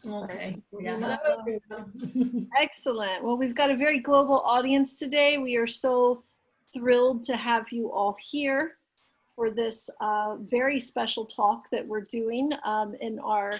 Okay. Yeah. Hello, everyone. Excellent. Well, we've got a very global audience today. We are so thrilled to have you all here for this very special talk that we're doing in our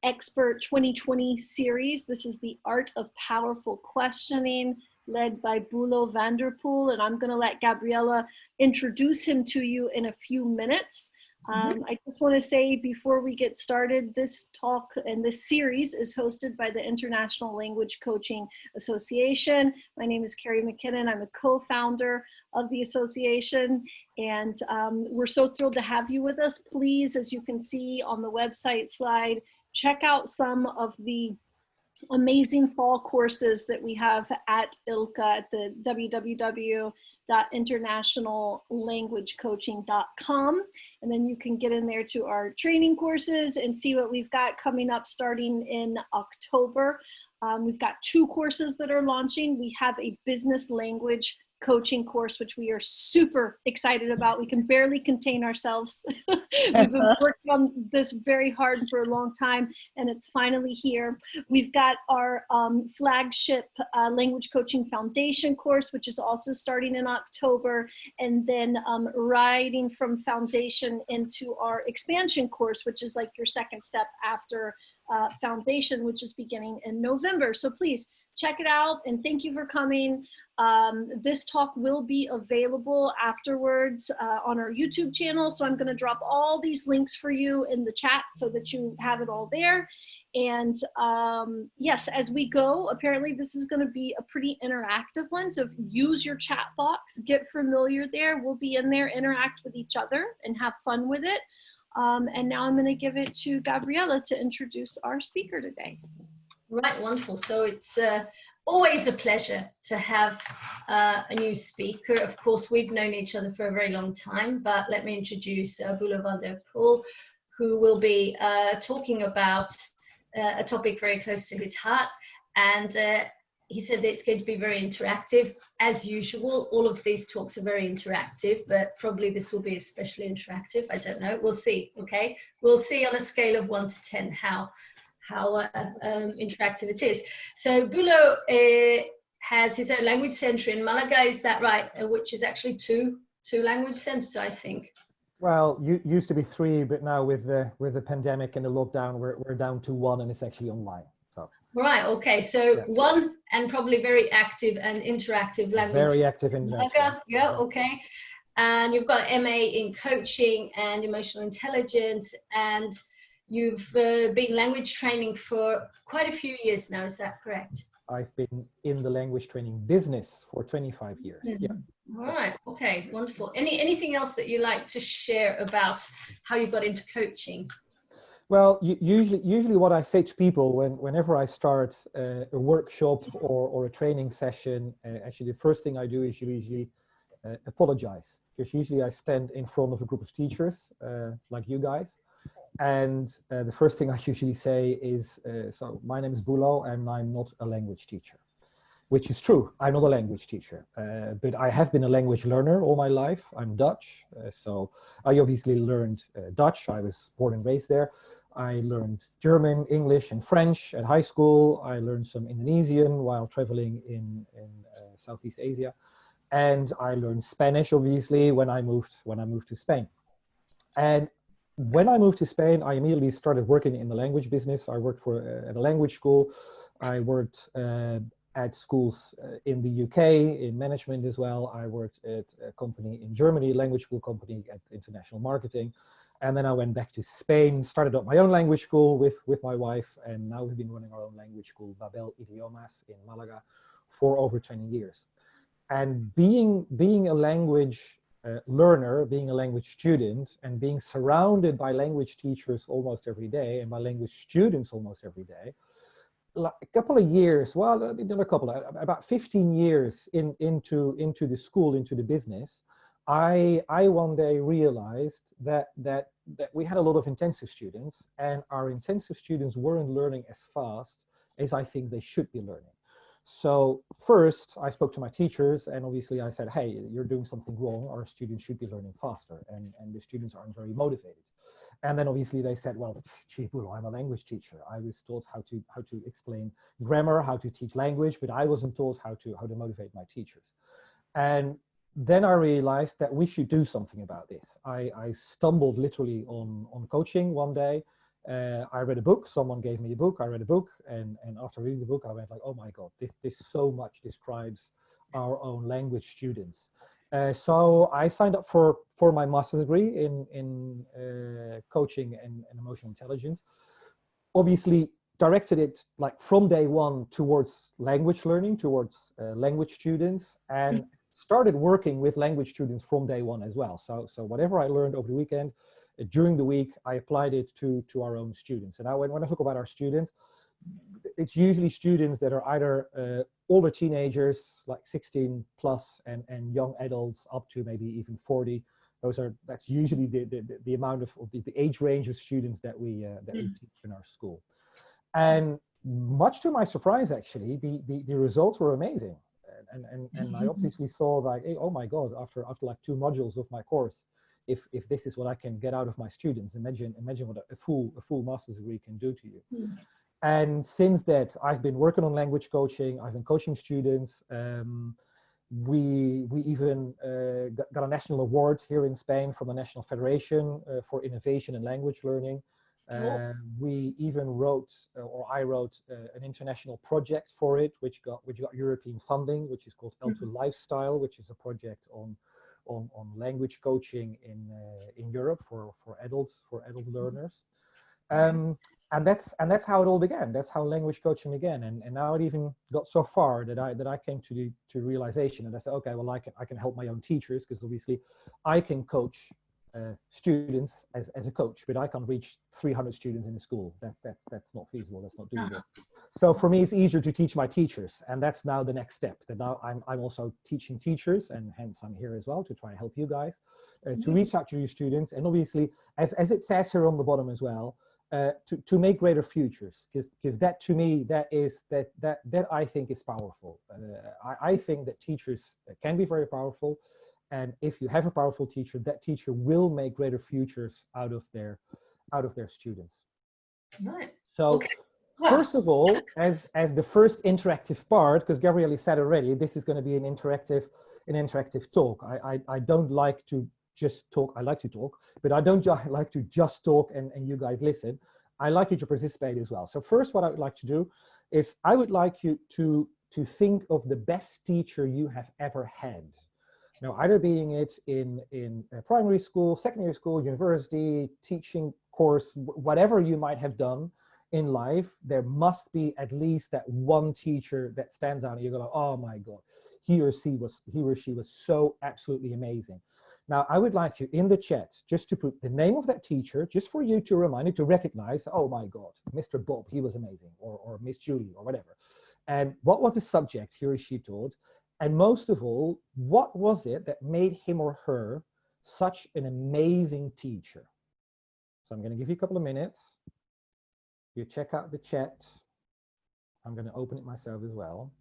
Expert 2020 series. This is the Art of Powerful Questioning, led by Bulo Vanderpool, and I'm going to let Gabriella introduce him to you in a few minutes. I just want to say before we get started, this talk and this series is hosted by the International Language Coaching Association. My name is Carrie McKinnon. I'm a co-founder of the association, and we're so thrilled to have you with us. Please, as you can see on the website slide, check out some of the amazing fall courses that we have at ILCA at the www.internationallanguagecoaching.com. And then you can get in there to our training courses and see what we've got coming up starting in October. We've got 2 courses that are launching. We have a business language coaching course, which we are super excited about. We can barely contain ourselves. We've been working on this very hard for a long time, and it's finally here. We've got our flagship language coaching foundation course, which is also starting in October, and then riding from foundation into our expansion course, which is like your second step after foundation, which is beginning in November. So please check it out, and thank you for coming. This talk will be available afterwards on our YouTube channel, so I'm going to drop all these links for you in the chat so that you have it all there. And yes, as we go, apparently this is going to be a pretty interactive one, so use your chat box, get familiar there. We'll be in there, interact with each other, and have fun with it. And now I'm going to give it to Gabriella to introduce our speaker today. Right, wonderful. So it's always a pleasure to have a new speaker. Of course, we've known each other for a very long time, but let me introduce Bulo Vanderpool, who will be talking about a topic very close to his heart. And he said that it's going to be very interactive. As usual, all of these talks are very interactive, but probably this will be especially interactive. I don't know. We'll see, okay? We'll see on a scale of 1 to 10 how interactive it is. So Bulo has his own language center in Malaga, is that right? Which is actually two language centers, I think. Well, used to be 3, but now with the pandemic and the lockdown, we're down to 1, and it's actually online. So. Right. Okay. So yeah. 1 and probably very active and interactive language. Very active in Malaga. Yeah. Okay. And you've got MA in coaching and emotional intelligence, and you've been language training for quite a few years now, is that correct? I've been in the language training business for 25 years. Mm-hmm. Yeah. All right. Okay. Wonderful. Anything else that you like to share about how you got into coaching? Well, usually what I say to people whenever I start a workshop or a training session, actually the first thing I do is usually apologize, because usually I stand in front of a group of teachers like you guys. And the first thing I usually say is, so my name is Bulo and I'm not a language teacher, which is true. I'm not a language teacher, but I have been a language learner all my life. I'm Dutch, so I obviously learned Dutch. I was born and raised there. I learned German, English, and French at high school. I learned some Indonesian while traveling in Southeast Asia. And I learned Spanish, obviously, when I moved to Spain. And when I moved to Spain, I immediately started working in the language business. I worked at a language school. I worked at schools in the UK in management as well. I worked at a company in Germany, a language school company, at international marketing. And then I went back to Spain, started up my own language school with my wife, and now we've been running our own language school, Babel Idiomas, in Malaga, for over 20 years. And being a language learner, being a language student, and being surrounded by language teachers almost every day and by language students almost every day, a couple of years, well, not a couple, about 15 years into the school, into the business, I one day realized that we had a lot of intensive students, and our intensive students weren't learning as fast as I think they should be learning. So first, I spoke to my teachers, and obviously I said, hey, you're doing something wrong. Our students should be learning faster, and the students aren't very motivated. And then obviously they said, well, gee, well, I'm a language teacher. I was taught how to explain grammar, how to teach language, but I wasn't taught how to motivate my teachers. And then I realized that we should do something about this. I stumbled literally on coaching one day. I read a book. Someone gave me a book. I read a book, and after reading the book, I went like, oh my God, this so much describes our own language students. So I signed up for my master's degree in coaching and emotional intelligence. Obviously, directed it like from day one towards language learning, towards language students, and started working with language students from day one as well. So whatever I learned over the weekend, during the week, I applied it to our own students. And now when I talk about our students, it's usually students that are either older teenagers, like 16 plus, and young adults up to maybe even 40. That's usually the amount of the age range of students that we teach in our school. And much to my surprise, actually, the results were amazing. And I obviously saw like, hey, oh my God, after like 2 modules of my course, if this is what I can get out of my students, imagine what a full master's degree can do to you. And since that, I've been working on language coaching. I've been coaching students. We even got a national award here in Spain from the National Federation for Innovation in Language Learning. We even wrote, or I wrote, an international project for it, which got European funding, which is called L2 Lifestyle, which is a project on language coaching in Europe for adult learners. And that's how it all began. That's how language coaching began. And now it even got so far that I came to realization, and I said, okay, well, I can help my own teachers, because obviously I can coach students as a coach, but I can't reach 300 students in a school. That's not feasible. That's not doable. So for me, it's easier to teach my teachers, and that's now the next step. That now I'm also teaching teachers, and hence I'm here as well to try and help you guys to reach out to your students, and obviously, as it says here on the bottom as well, to make greater futures, because that to me that I think is powerful. I think that teachers can be very powerful, and if you have a powerful teacher, that teacher will make greater futures out of their students. Right. So okay. Wow. First of all, as the first interactive part, because Gabriele said already, this is going to be an interactive talk. I don't like to just talk. I like to talk, but I don't like to just talk and you guys listen. I like you to participate as well. So first, what I would like to do is I would like you to think of the best teacher you have ever had. Now, either being it in primary school, secondary school, university, teaching course, whatever you might have done in life, there must be at least that one teacher that stands out and you go, oh my God, he or she was so absolutely amazing. Now, I would like you in the chat just to put the name of that teacher, just for you to remind you to recognize, oh my God, Mr. Bob, he was amazing, or Miss Julie, or whatever. And what was the subject he or she taught? And most of all, what was it that made him or her such an amazing teacher? So I'm going to give you a couple of minutes. You check out the chat. I'm going to open it myself as well.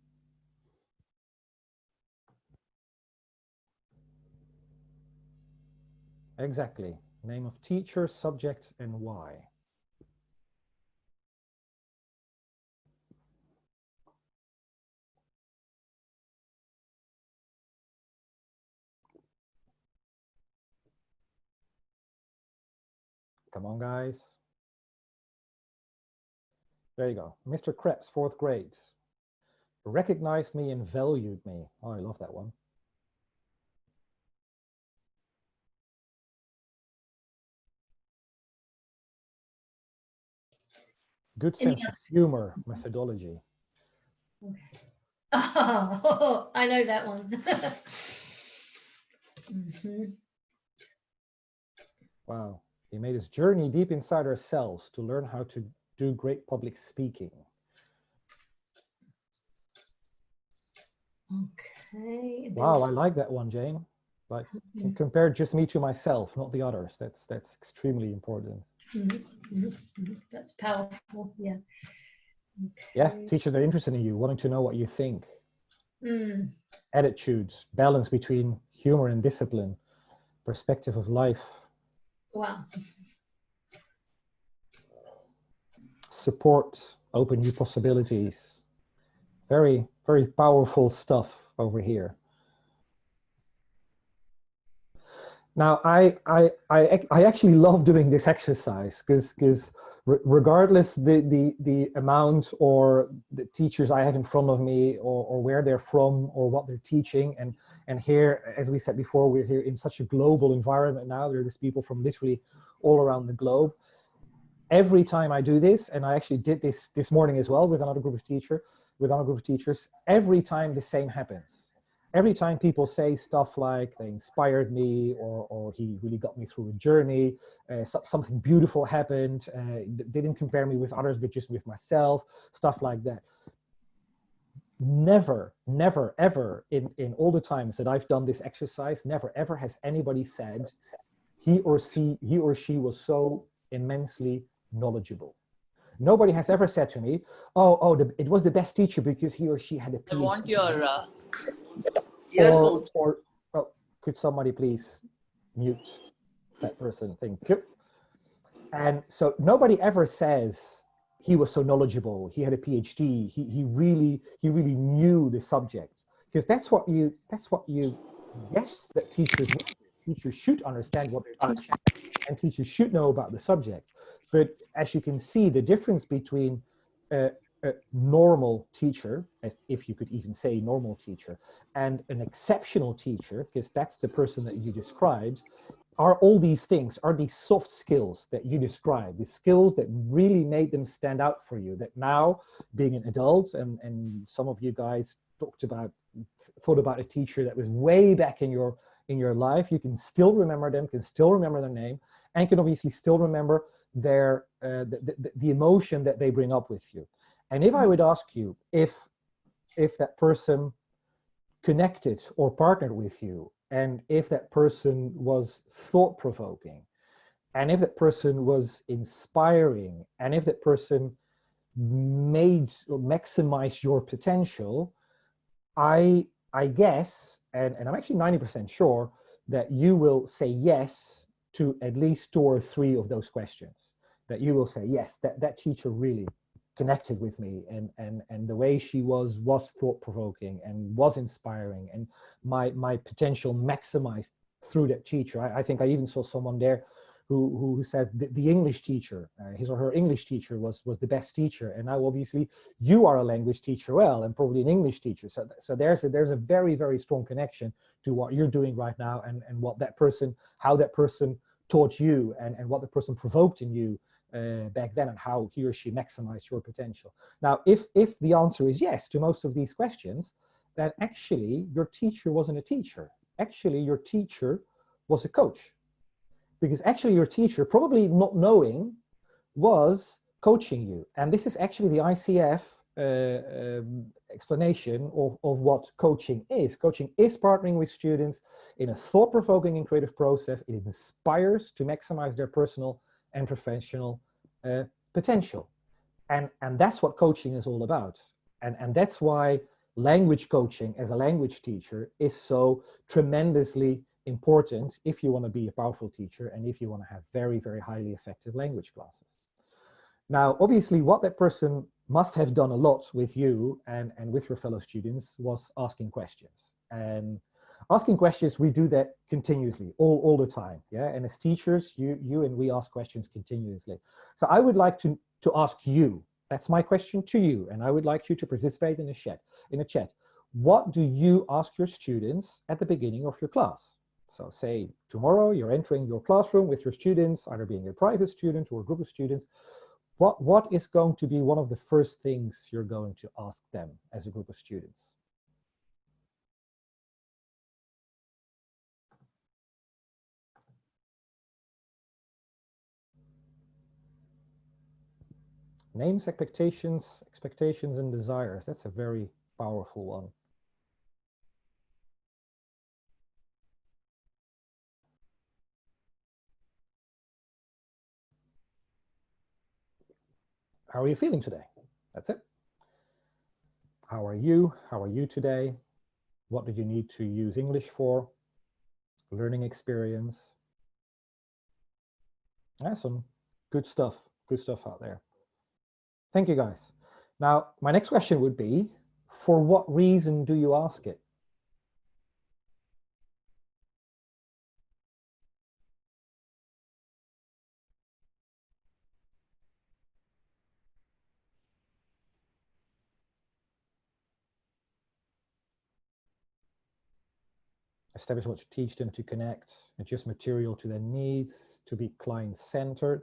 Exactly. Name of teacher, subject, and why. Come on, guys. There you go. Mr. Krebs, 4th grade. Recognized me and valued me. Oh, I love that one. Good sense of humor, methodology. Okay. Oh, I know that one. Wow. He made his journey deep inside ourselves to learn how to do great public speaking. Okay. Wow, I like that one, Jane. Like, compare just me to myself, not the others. That's extremely important. That's powerful. Yeah. Okay. Yeah, teachers are interested in you, wanting to know what you think. Attitudes, balance between humor and discipline, perspective of life. Wow. support, open new possibilities. Very, very powerful stuff over here. Now, I actually love doing this exercise because regardless the amount or the teachers I have in front of me or where they're from or what they're teaching, and here, as we said before, we're here in such a global environment now. There's people from literally all around the globe. Every time I do this, and I actually did this morning as well with another group of teachers, every time the same happens. Every time people say stuff like they inspired me or he really got me through a journey, something beautiful happened, didn't compare me with others, but just with myself, stuff like that. Never, never, ever in all the times that I've done this exercise, never, ever has anybody said he or she was so immensely knowledgeable. Nobody has ever said to me, it was the best teacher because he or she had a PhD. I want your earphones. Or could somebody please mute that person? Thank you. And so nobody ever says he was so knowledgeable, he had a PhD, he really knew the subject, because that's what you guess that teachers should understand what they're teaching, and teachers should know about the subject. But as you can see, the difference between a normal teacher, as if you could even say normal teacher, and an exceptional teacher, because that's the person that you described, are all these things, are these soft skills that you described, the skills that really made them stand out for you, that now, being an adult, and some of you guys thought about a teacher that was way back in your life, you can still remember them, can still remember their name, and can obviously still remember their the emotion that they bring up with you. And if I would ask you if that person connected or partnered with you, and if that person was thought-provoking, and if that person was inspiring, and if that person made or maximized your potential, I guess, and I'm actually 90% sure that you will say yes to at least 2 or 3 of those questions. That you will say, yes, that teacher really connected with me, and the way she was thought-provoking and was inspiring, and my potential maximized through that teacher. I think I even saw someone there who said the English teacher, his or her English teacher was the best teacher. And now obviously you are a language teacher well, and probably an English teacher. So there's a very, very strong connection to what you're doing right now, and what that person, how that person taught you, and what the person provoked in you back then, and how he or she maximized your potential. Now, if the answer is yes to most of these questions, then actually your teacher wasn't a teacher. Actually, your teacher was a coach. Because actually your teacher, probably not knowing, was coaching you. And this is actually the ICF explanation of what coaching is. Coaching is partnering with students in a thought-provoking and creative process. It inspires to maximize their personal and professional potential. And that's what coaching is all about. And that's why language coaching as a language teacher is so tremendously important if you want to be a powerful teacher, and if you want to have very, very highly effective language classes. Now, obviously, what that person must have done a lot with you and with your fellow students was asking questions. And asking questions, we do that continuously, all the time. Yeah, and as teachers, you and we ask questions continuously. So I would like to ask you, that's my question to you, and I would like you to participate in the chat. What do you ask your students at the beginning of your class? So say tomorrow you're entering your classroom with your students, either being a private student or a group of students. What is going to be one of the first things you're going to ask them as a group of students? Names, expectations and desires. That's a very powerful one. How are you feeling today? That's it. How are you? How are you today? What do you need to use English for? Learning experience. Yeah, some good stuff out there. Thank you, guys. Now, my next question would be, for what reason do you ask it? Establish what to teach them to connect, adjust material to their needs, to be client-centered,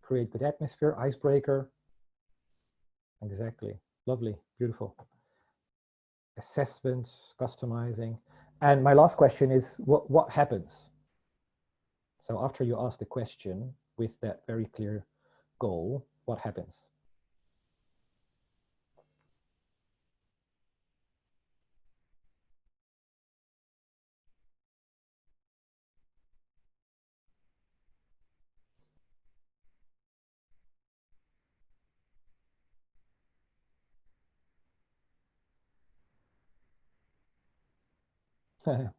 create good atmosphere, icebreaker. Exactly. Lovely. Beautiful. Assessments, customizing. And my last question is, what happens? So after you ask the question with that very clear goal, what happens?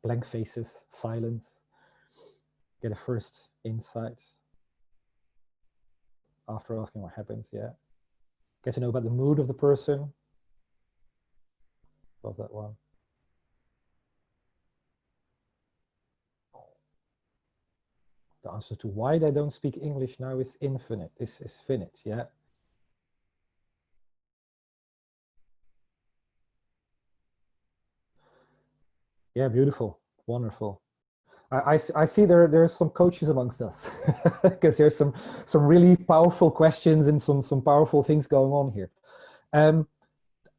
Blank faces, silence, get a first insight after asking what happens, yeah. Get to know about the mood of the person. Love that one. The answer to why they don't speak English now is infinite, is finite, yeah. Yeah, beautiful, wonderful. I see there's some coaches amongst us because there's some really powerful questions and some powerful things going on here.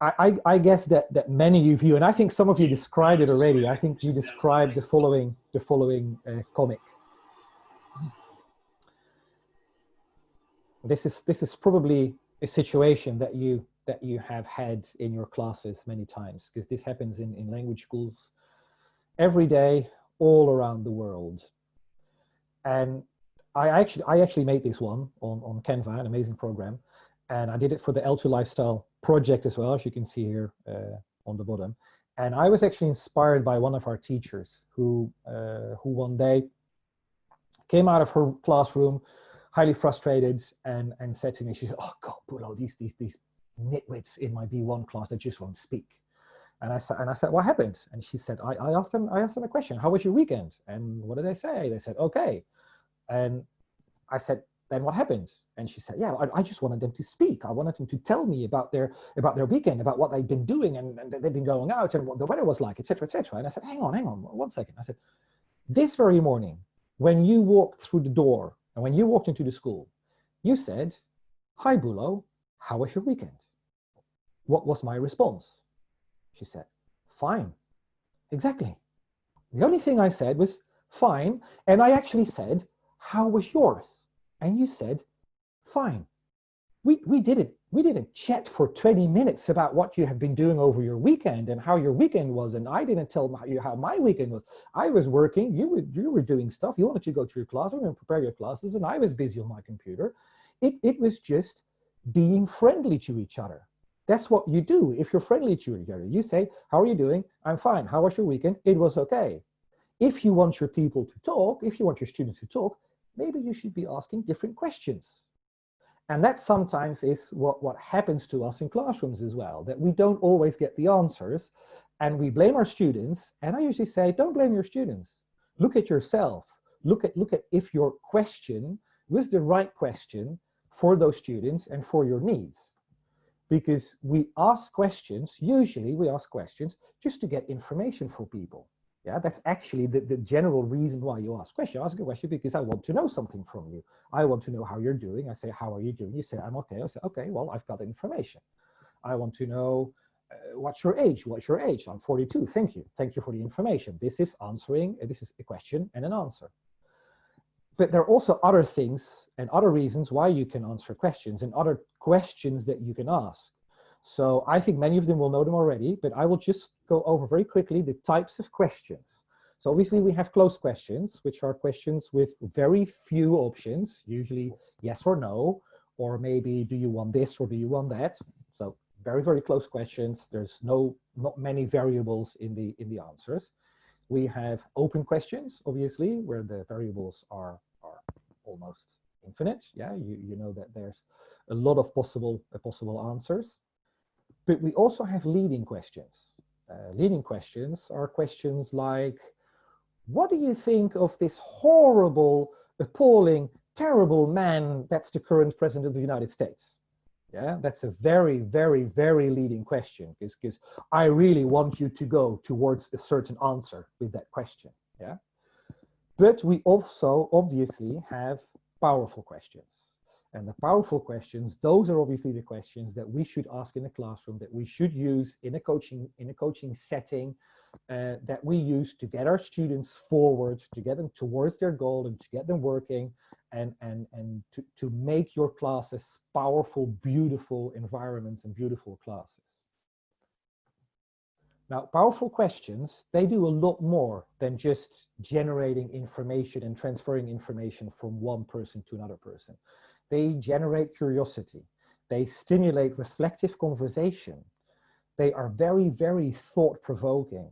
I guess that many of you, and I think some of you described it already. I think you described the following comic. This is probably a situation that you have had in your classes many times, because this happens in language schools every day all around the world. And I actually made this one on Canva, an amazing program, and I did it for the L2 Lifestyle project as well, as you can see here on the bottom. And I was actually inspired by one of our teachers who one day came out of her classroom highly frustrated and said to me, she said, "Oh God, Bulo, these nitwits in my B1 class, they just won't speak." And I said, "What happened?" And she said, I asked them a question. "How was your weekend?" And what did they say? They said, "Okay." And I said, "Then what happened?" And she said, "Yeah, I just wanted them to speak. I wanted them to tell me about their weekend, about what they've been doing, and they've been going out, and what the weather was like, etc., etc." And I said, hang on, 1 second. I said, "This very morning, when you walked through the door and when you walked into the school, you said, 'Hi, Bulo, how was your weekend?' What was my response?" She said, "Fine." Exactly. The only thing I said was fine. And I actually said, "How was yours?" And you said, "Fine." We did it. We didn't chat for 20 minutes about what you have been doing over your weekend and how your weekend was. And I didn't tell you how my weekend was. I was working. You were doing stuff. You wanted to go to your classroom and prepare your classes. And I was busy on my computer. It was just being friendly to each other. That's what you do if you're friendly to each other. You say, "How are you doing?" "I'm fine." "How was your weekend?" "It was okay." If you want your people to talk, if you want your students to talk, maybe you should be asking different questions. And that sometimes is what happens to us in classrooms as well, that we don't always get the answers and we blame our students. And I usually say, don't blame your students. Look at yourself. Look at if your question was the right question for those students and for your needs. Because we ask questions, usually we ask questions just to get information for people. Yeah, that's actually the general reason why you ask questions. I ask a question because I want to know something from you. I want to know how you're doing. I say, "How are you doing?" You say, "I'm okay." I say, "Okay, well, I've got information." I want to know, what's your age? What's your age? "I'm 42. Thank you. Thank you for the information." This is answering, this is a question and an answer. But there are also other things and other reasons why you can answer questions and other questions that you can ask. So I think many of them will know them already, but I will just go over very quickly the types of questions. So obviously we have closed questions, which are questions with very few options, usually yes or no, or maybe do you want this or do you want that? So very, very close questions. There's not many variables in the answers. We have open questions, obviously, where the variables are almost infinite. Yeah, you know that there's a lot of possible answers. But we also have leading questions. Leading questions are questions like, what do you think of this horrible, appalling, terrible man that's the current president of the United States? Yeah, that's a very, very, very leading question, because I really want you to go towards a certain answer with that question. Yeah, but we also obviously have powerful questions. And the powerful questions, those are obviously the questions that we should ask in a classroom, that we should use in a coaching setting, that we use to get our students forward, to get them towards their goal and to get them working, and to make your classes powerful, beautiful environments and beautiful classes. Now, powerful questions, they do a lot more than just generating information and transferring information from one person to another person. They generate curiosity. They stimulate reflective conversation. They are very, very thought-provoking.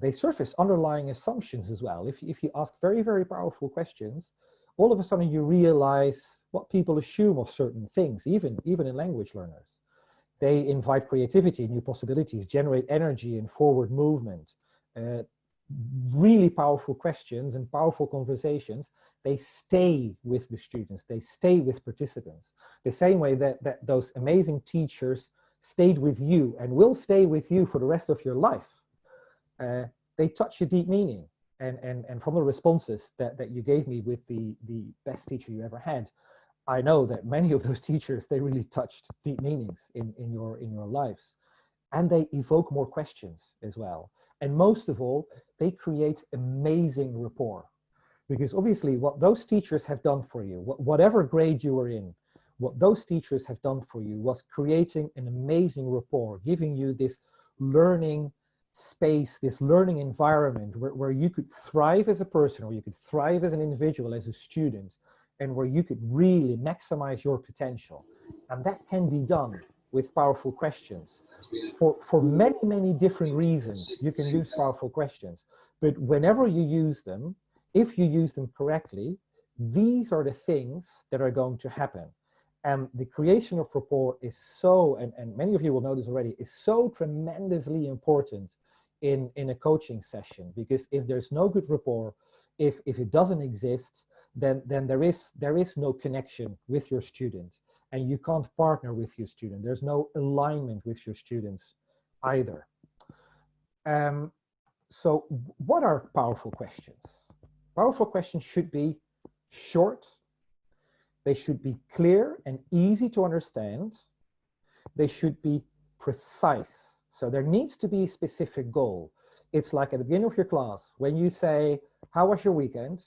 They surface underlying assumptions as well. If you ask very, very powerful questions, all of a sudden you realize what people assume of certain things, even in language learners. They invite creativity, new possibilities, generate energy and forward movement. Really powerful questions and powerful conversations, they stay with the students, they stay with participants. The same way that those amazing teachers stayed with you and will stay with you for the rest of your life. They touch a deep meaning. And from the responses that you gave me with the best teacher you ever had, I know that many of those teachers, they really touched deep meanings in your lives. And they evoke more questions as well. And most of all, they create amazing rapport. Because obviously what those teachers have done for you, whatever grade you were in, what those teachers have done for you was creating an amazing rapport, giving you this learning space, this learning environment where you could thrive as a person, or you could thrive as an individual, as a student, and where you could really maximize your potential. And that can be done with powerful questions. For many, many different reasons, you can use powerful questions. But whenever you use them, if you use them correctly, these are the things that are going to happen. And the creation of rapport is so, and many of you will know this already, is so tremendously important in a coaching session. Because if there's no good rapport, if it doesn't exist, then there is no connection with your student, and you can't partner with your student. There's no alignment with your students either. So what are powerful questions? Powerful questions should be short. They should be clear and easy to understand. They should be precise. So there needs to be a specific goal. It's like at the beginning of your class, when you say, how was your weekend?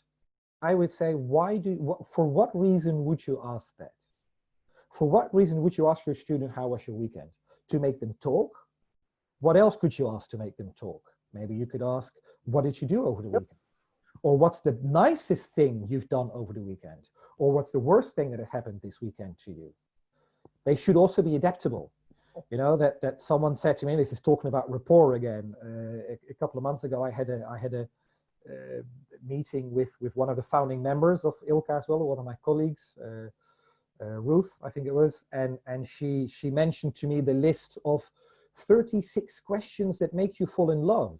I would say, for what reason would you ask that? For what reason would you ask your student, how was your weekend? To make them talk? What else could you ask to make them talk? Maybe you could ask, what did you do over the weekend? Or what's the nicest thing you've done over the weekend? Or what's the worst thing that has happened this weekend to you? They should also be adaptable. You know, that someone said to me, this is talking about rapport again, a couple of months ago, I had a meeting with one of the founding members of ILCA as well, one of my colleagues, Ruth, I think it was, and she mentioned to me the list of 36 questions that make you fall in love.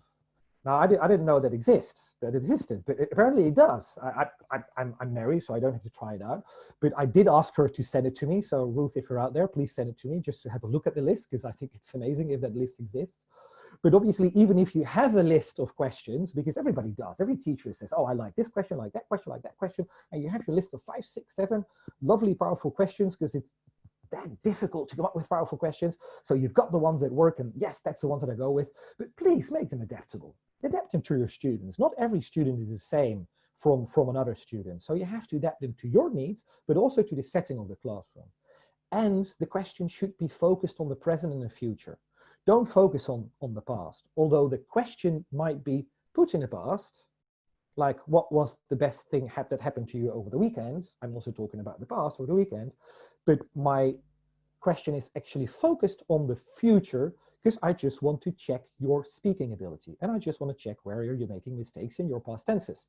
Now, I didn't know that existed, but apparently it does. I'm married, so I don't have to try it out. But I did ask her to send it to me. So Ruth, if you're out there, please send it to me just to have a look at the list, because I think it's amazing if that list exists. But obviously, even if you have a list of questions, because everybody does, every teacher says, oh, I like this question, like that question, like that question. And you have your list of 5, 6, 7 lovely, powerful questions, because it's that difficult to come up with powerful questions. So you've got the ones that work, and yes, that's the ones that I go with. But please make them adaptable. Adapt them to your students. Not every student is the same from another student. So you have to adapt them to your needs, but also to the setting of the classroom. And the question should be focused on the present and the future. Don't focus on the past. Although the question might be put in the past, like what was the best thing that happened to you over the weekend? I'm also talking about the past or the weekend, but my question is actually focused on the future, because I just want to check your speaking ability. And I just want to check where you're making mistakes in your past tenses,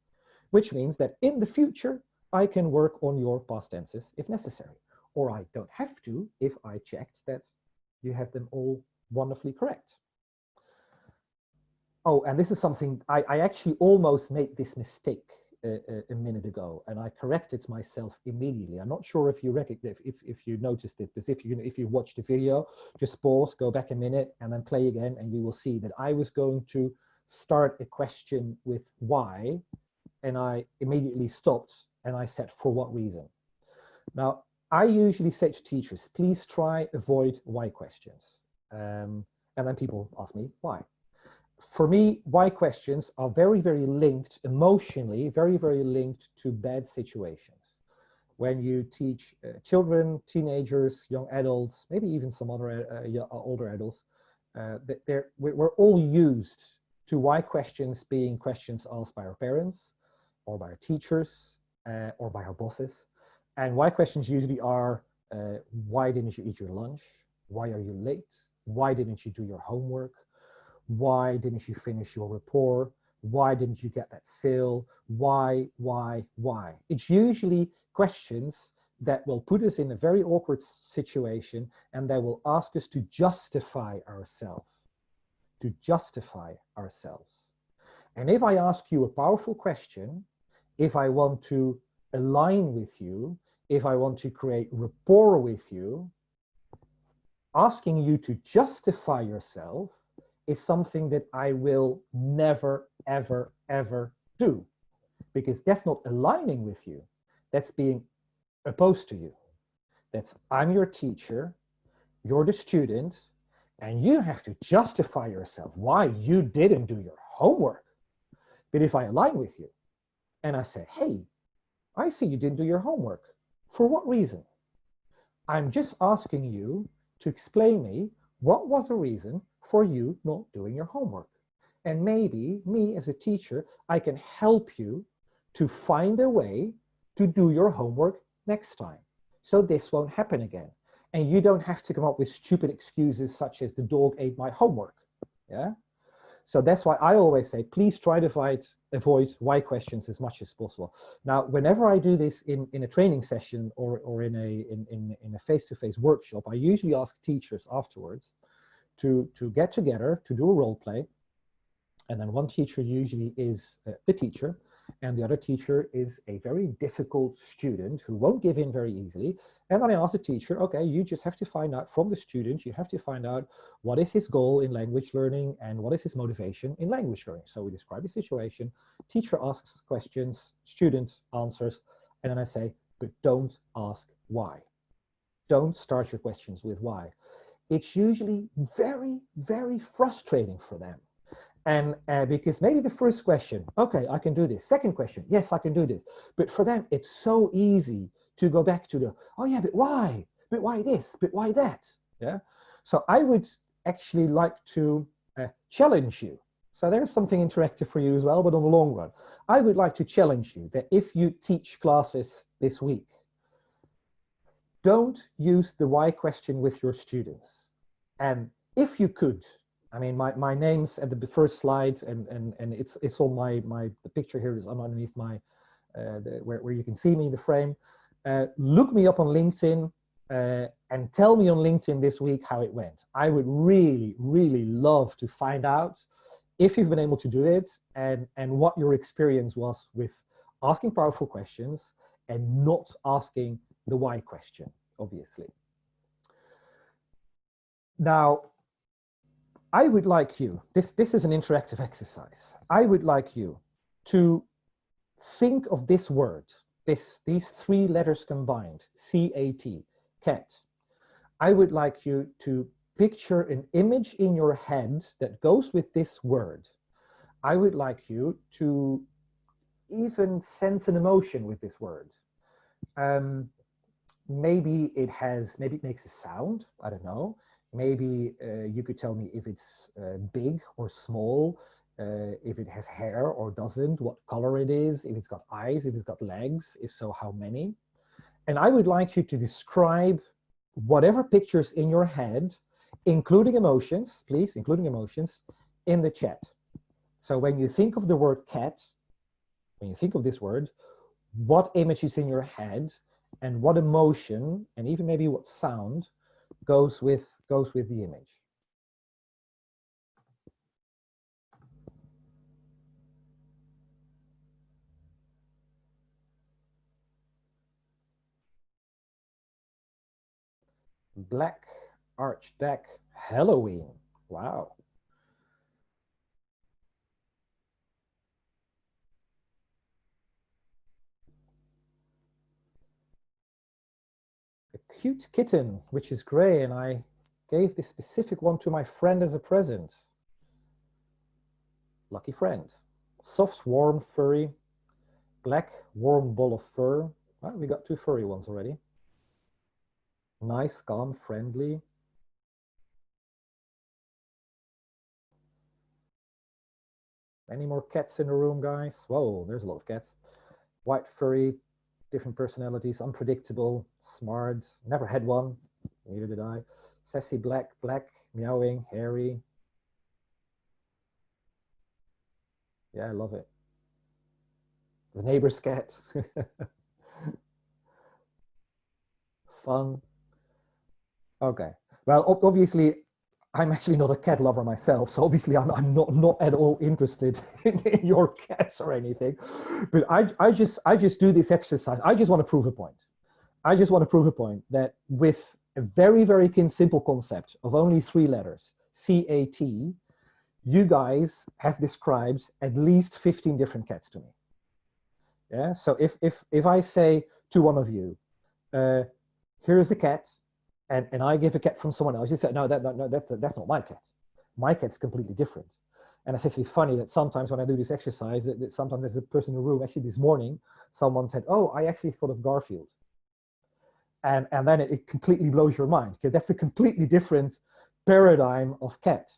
which means that in the future, I can work on your past tenses if necessary. or I don't have to if I checked that you have them all wonderfully correct. Oh, and this is something I actually almost made this mistake a minute ago, and I corrected myself immediately. I'm not sure if you recognize, if you noticed it, because if you watch the video, just pause, go back a minute, and then play again, and you will see that I was going to start a question with why, and I immediately stopped and I said for what reason. Now, I usually say to teachers, please try avoid why questions, and then people ask me why. For me, why questions are very, very linked emotionally, very, very linked to bad situations. When you teach children, teenagers, young adults, maybe even some other older adults, we're all used to why questions being questions asked by our parents or by our teachers or by our bosses. And why questions usually are, why didn't you eat your lunch? Why are you late? Why didn't you do your homework? Why didn't you finish your report? Why didn't you get that sale? Why? It's usually questions that will put us in a very awkward situation and that will ask us to justify ourselves, And if I ask you a powerful question, if I want to align with you, if I want to create rapport with you, asking you to justify yourself is something that I will never, ever, ever do, because that's not aligning with you. That's being opposed to you. That's, I'm your teacher, you're the student, and you have to justify yourself why you didn't do your homework. But if I align with you and I say, hey, I see you didn't do your homework. For what reason? I'm just asking you to explain me what was the reason for you not doing your homework. And maybe me as a teacher, I can help you to find a way to do your homework next time, so this won't happen again. And you don't have to come up with stupid excuses such as the dog ate my homework. Yeah. So that's why I always say, please try to avoid why questions as much as possible. Now, whenever I do this in a training session or in a face-to-face workshop, I usually ask teachers afterwards to get together, to do a role play. And then one teacher usually is the teacher, and the other teacher is a very difficult student who won't give in very easily. And then I ask the teacher, okay, you just have to find out from the student, you have to find out what is his goal in language learning and what is his motivation in language learning. So we describe the situation, teacher asks questions, student answers, and then I say, but don't ask why. Don't start your questions with why. It's usually very, very frustrating for them. And because maybe the first question, okay, I can do this. Second question, yes, I can do this. But for them, it's so easy to go back to the, oh yeah, but why? But why this? But why that? Yeah. So I would actually like to challenge you. So there's something interactive for you as well, but on the long run, I would like to challenge you that if you teach classes this week, don't use the why question with your students. And if you could, I mean, my name's at the first slide, and it's on the picture here is underneath my where you can see me in the frame. Look me up on LinkedIn and tell me on LinkedIn this week how it went. I would really, really love to find out if you've been able to do it and what your experience was with asking powerful questions and not asking the why question, obviously. Now, I would like you, this is an interactive exercise. I would like you to think of this word, these three letters combined, C-A-T, cat. I would like you to picture an image in your head that goes with this word. I would like you to even sense an emotion with this word. Maybe it makes a sound, I don't know. Maybe you could tell me if it's big or small, if it has hair or doesn't, what color it is, if it's got eyes, if it's got legs, if so, how many. And I would like you to describe whatever pictures in your head, including emotions, please, including emotions, in the chat. So when you think of the word cat, when you think of this word, what image is in your head, and what emotion, and even maybe what sound goes with the image. Black arch deck, Halloween. Wow. A cute kitten, which is gray, and I gave this specific one to my friend as a present. Lucky friend. Soft, warm, furry, black, warm ball of fur. Well, we got 2 furry ones already. Nice, calm, friendly. Any more cats in the room, guys? Whoa, there's a lot of cats. White, furry, different personalities, unpredictable, smart. Never had one. Neither did I. Sassy, black, meowing, hairy. Yeah, I love it. The neighbor's cat. Fun. Okay. Well, obviously, I'm actually not a cat lover myself, so obviously I'm not at all interested in your cats or anything. But I just do this exercise. I just want to prove a point. I just want to prove a point that with a very, very simple concept of only 3 letters, C-A-T, you guys have described at least 15 different cats to me. Yeah. So if I say to one of you, here's a cat, and I give a cat from someone else, you say, no, that's not my cat. My cat's completely different. And it's actually funny that sometimes when I do this exercise, that sometimes there's a person in the room. Actually, this morning, someone said, oh, I actually thought of Garfield. And then it completely blows your mind, because that's a completely different paradigm of cat.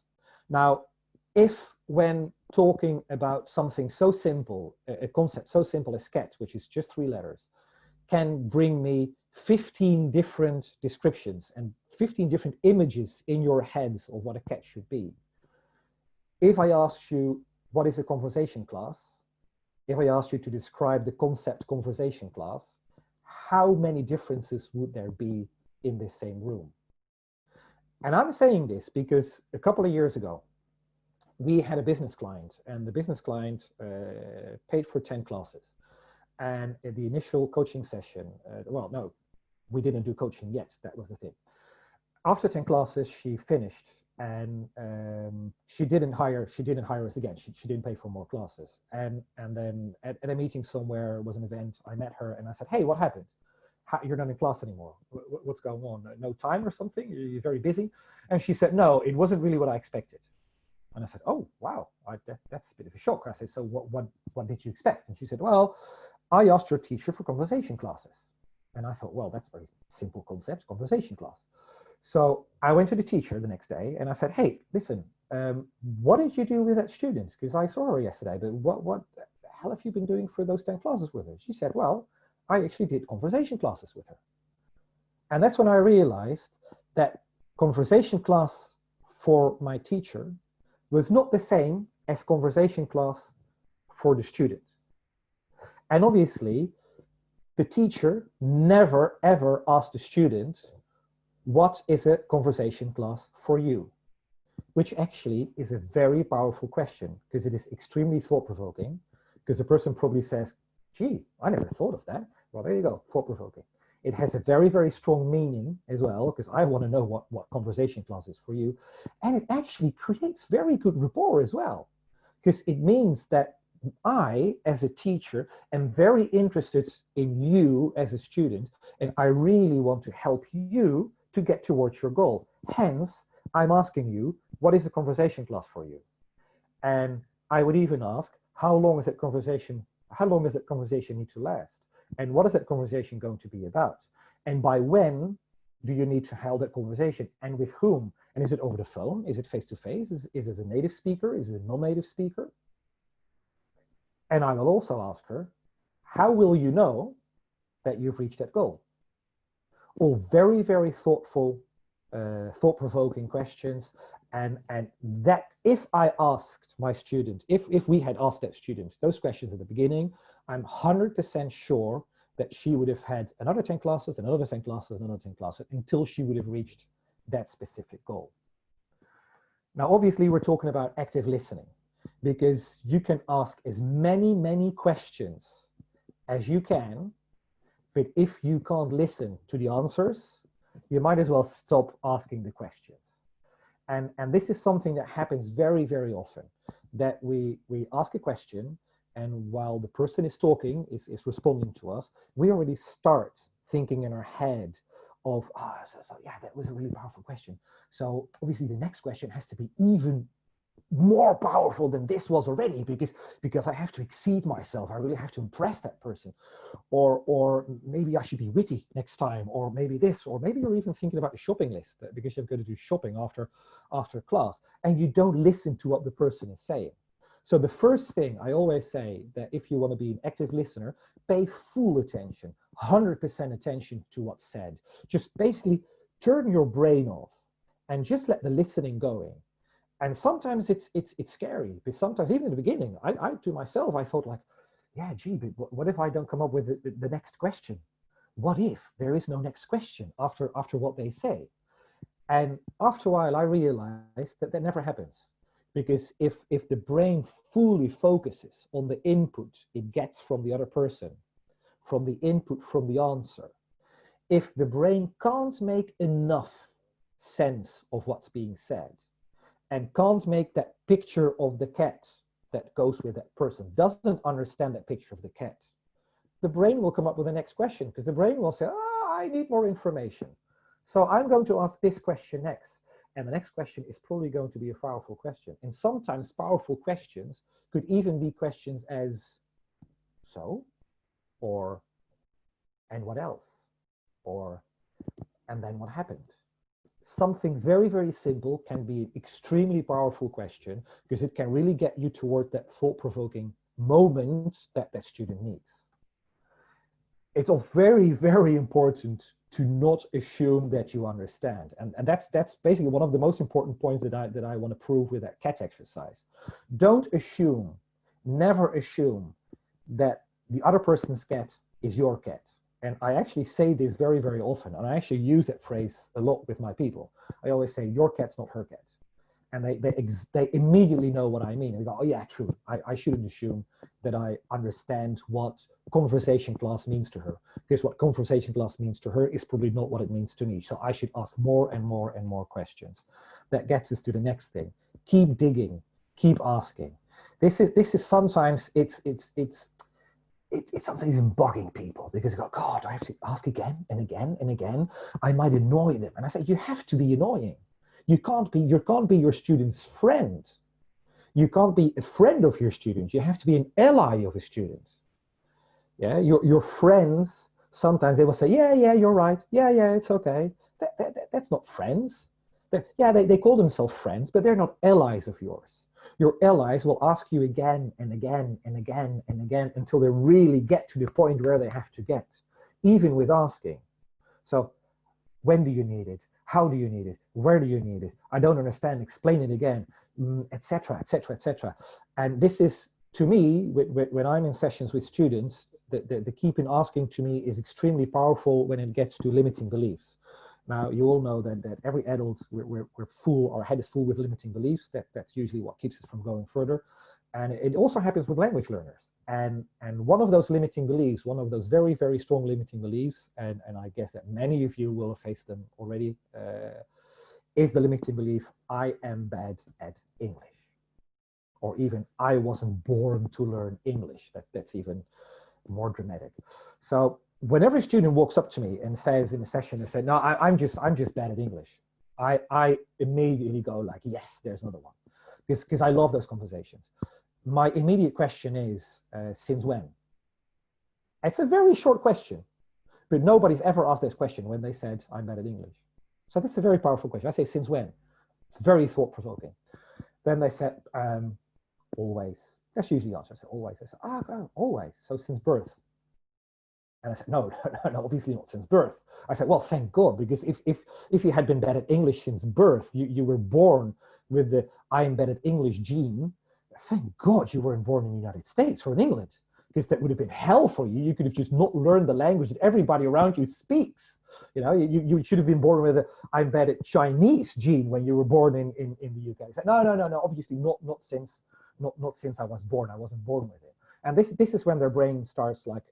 Now, if when talking about something so simple, a concept so simple as cat, which is just 3 letters, can bring me 15 different descriptions and 15 different images in your heads of what a cat should be. If I asked you, what is a conversation class? If I asked you to describe the concept conversation class, how many differences would there be in the same room? And I'm saying this because a couple of years ago, we had a business client, and the business client paid for 10 classes. And at the initial coaching session, well, no, we didn't do coaching yet. That was the thing. After 10 classes, she finished, and she didn't hire us again. She didn't pay for more classes. And then at a meeting somewhere, was an event, I met her and I said, hey, what happened? You're not in class anymore. What's going on? No time or something? You're very busy? And she said, no, it wasn't really what I expected. And I said, oh, wow, that's a bit of a shock. I said, so what did you expect? And she said, well, I asked your teacher for conversation classes. And I thought, well, that's a very simple concept, conversation class. So I went to the teacher the next day and I said, hey, listen, what did you do with that student? Because I saw her yesterday, but what the hell have you been doing for those 10 classes with her? She said, well, I actually did conversation classes with her. And that's when I realized that conversation class for my teacher was not the same as conversation class for the student. And obviously, the teacher never ever asked the student, what is a conversation class for you? Which actually is a very powerful question, because it is extremely thought-provoking, because the person probably says, gee, I never thought of that. Well, there you go, thought-provoking. It has a very, very strong meaning as well, because I want to know what conversation class is for you. And it actually creates very good rapport as well, because it means that I, as a teacher, am very interested in you as a student, and I really want to help you to get towards your goal. Hence, I'm asking you, what is a conversation class for you? And I would even ask, how long does that conversation need to last? And what is that conversation going to be about? And by when do you need to hold that conversation, and with whom? And is it over the phone? Is it face-to-face? Is it a native speaker? Is it a non-native speaker? And I will also ask her, how will you know that you've reached that goal? All very, very thoughtful, thought-provoking questions. And that if I asked my student, if we had asked that student those questions at the beginning, I'm 100% sure that she would have had another 10 classes, another 10 classes, another 10 classes, until she would have reached that specific goal. Now, obviously, we're talking about active listening, because you can ask as many questions as you can, but if you can't listen to the answers, you might as well stop asking the questions. And this is something that happens very, very often, that we ask a question, and while the person is talking, is responding to us, we already start thinking in our head of, so yeah, that was a really powerful question. So obviously the next question has to be even more powerful than this was already, because I have to exceed myself. I really have to impress that person. Or maybe I should be witty next time, or maybe this, or maybe you're even thinking about the shopping list because you're going to do shopping after class, and you don't listen to what the person is saying. So the first thing I always say, that if you want to be an active listener, pay full attention, 100% attention to what's said. Just basically turn your brain off and just let the listening go in. And sometimes it's scary, because sometimes, even in the beginning, I to myself, I thought like, yeah, gee, but what if I don't come up with the next question? What if there is no next question after what they say? And after a while, I realized that never happens. Because if the brain fully focuses on the input it gets from the other person, from the input from the answer, if the brain can't make enough sense of what's being said, and can't make that picture of the cat that goes with that person, doesn't understand that picture of the cat, the brain will come up with the next question, because the brain will say, I need more information. So I'm going to ask this question next. And the next question is probably going to be a powerful question. And sometimes powerful questions could even be questions as, so, or, and what else? Or, and then what happened? Something very, very simple can be an extremely powerful question, because it can really get you toward that thought-provoking moment that that student needs. It's all very, very important to not assume that you understand. And that's basically one of the most important points that I want to prove with that cat exercise. Don't assume, never assume that the other person's cat is your cat. And I actually say this very, very often, and I actually use that phrase a lot with my people. I always say, your cat's not her cat. And they immediately know what I mean. They go, oh yeah, true. I shouldn't assume that I understand what conversation class means to her, because what conversation class means to her is probably not what it means to me. So I should ask more and more and more questions. That gets us to the next thing. Keep digging, keep asking. This is sometimes it's sometimes even bugging people, because they go, God, I have to ask again and again and again. I might annoy them. And I say, you have to be annoying. You can't be your student's friend. You can't be a friend of your students. You have to be an ally of a student. Yeah, your friends, sometimes they will say, yeah, you're right. Yeah, it's okay. That's not friends. They call themselves friends, but they're not allies of yours. Your allies will ask you again and again and again and again until they really get to the point where they have to get, even with asking. So, when do you need it? How do you need it? Where do you need it? I don't understand. Explain it again, etc., etc., etc. And this is, to me, when I'm in sessions with students, the keep in asking to me is extremely powerful when it gets to limiting beliefs. Now, you all know that every adult, we're full, our head is full with limiting beliefs. That's usually what keeps us from going further. And it also happens with language learners. And one of those limiting beliefs, one of those very, very strong limiting beliefs, and I guess that many of you will have faced them already, is the limiting belief, I am bad at English. Or even, I wasn't born to learn English. That's even more dramatic. So whenever a student walks up to me and says in a session, they say, no, I'm just bad at English, I immediately go like, yes, there's another one. Because I love those conversations. My immediate question is, since when? It's a very short question, but nobody's ever asked this question when they said, I'm bad at English. So that's a very powerful question. I say, since when? Very thought-provoking. Then they said, always. That's usually the answer. I said, always. I said, oh, always. So since birth. And I said, no, obviously not since birth. I said, well, thank God, because if you had been bad at English since birth, you were born with the I'm bad at English gene, thank God you weren't born in the United States or in England, because that would have been hell for you. You could have just not learned the language that everybody around you speaks. You know, you should have been born with a I'm bad at Chinese gene when you were born in the UK. It's like, no, obviously not since I was born. I wasn't born with it. And this is when their brain starts like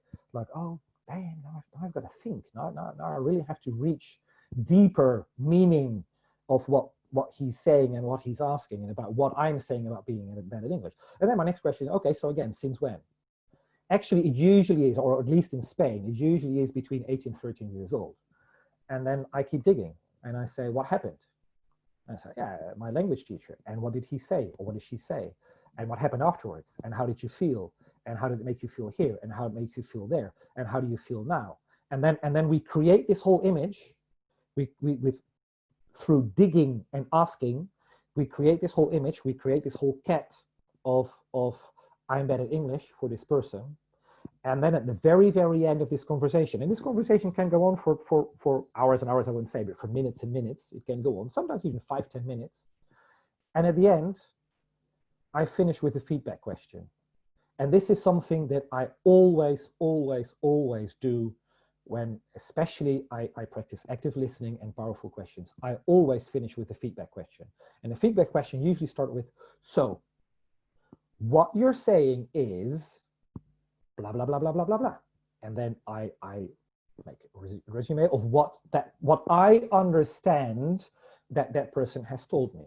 oh damn, now I've got to think. Now I really have to reach deeper meaning of what he's saying and what he's asking and about what I'm saying about being bad at English. And then my next question, okay, so again, since when? Actually, it usually is, or at least in Spain, it usually is between 8 and 13 years old. And then I keep digging and I say, what happened? And I say, yeah, my language teacher. And what did he say? Or what did she say? And what happened afterwards? And how did you feel? And how did it make you feel here? And how did it make you feel there? And how do you feel now? And then we create this whole image. Through digging and asking, we create this whole image. We create this whole cat of I'm bad at English for this person. And then at the very, very end of this conversation, and this conversation can go on for hours and hours, I wouldn't say, but for minutes and minutes, it can go on, sometimes even 5-10 minutes. And at the end, I finish with a feedback question. And this is something that I always do when, especially I practice active listening and powerful questions. I always finish with a feedback question. And the feedback question usually starts with, so what you're saying is, blah, blah, blah, blah, blah, blah, blah. And then I make a resume of what I understand that person has told me.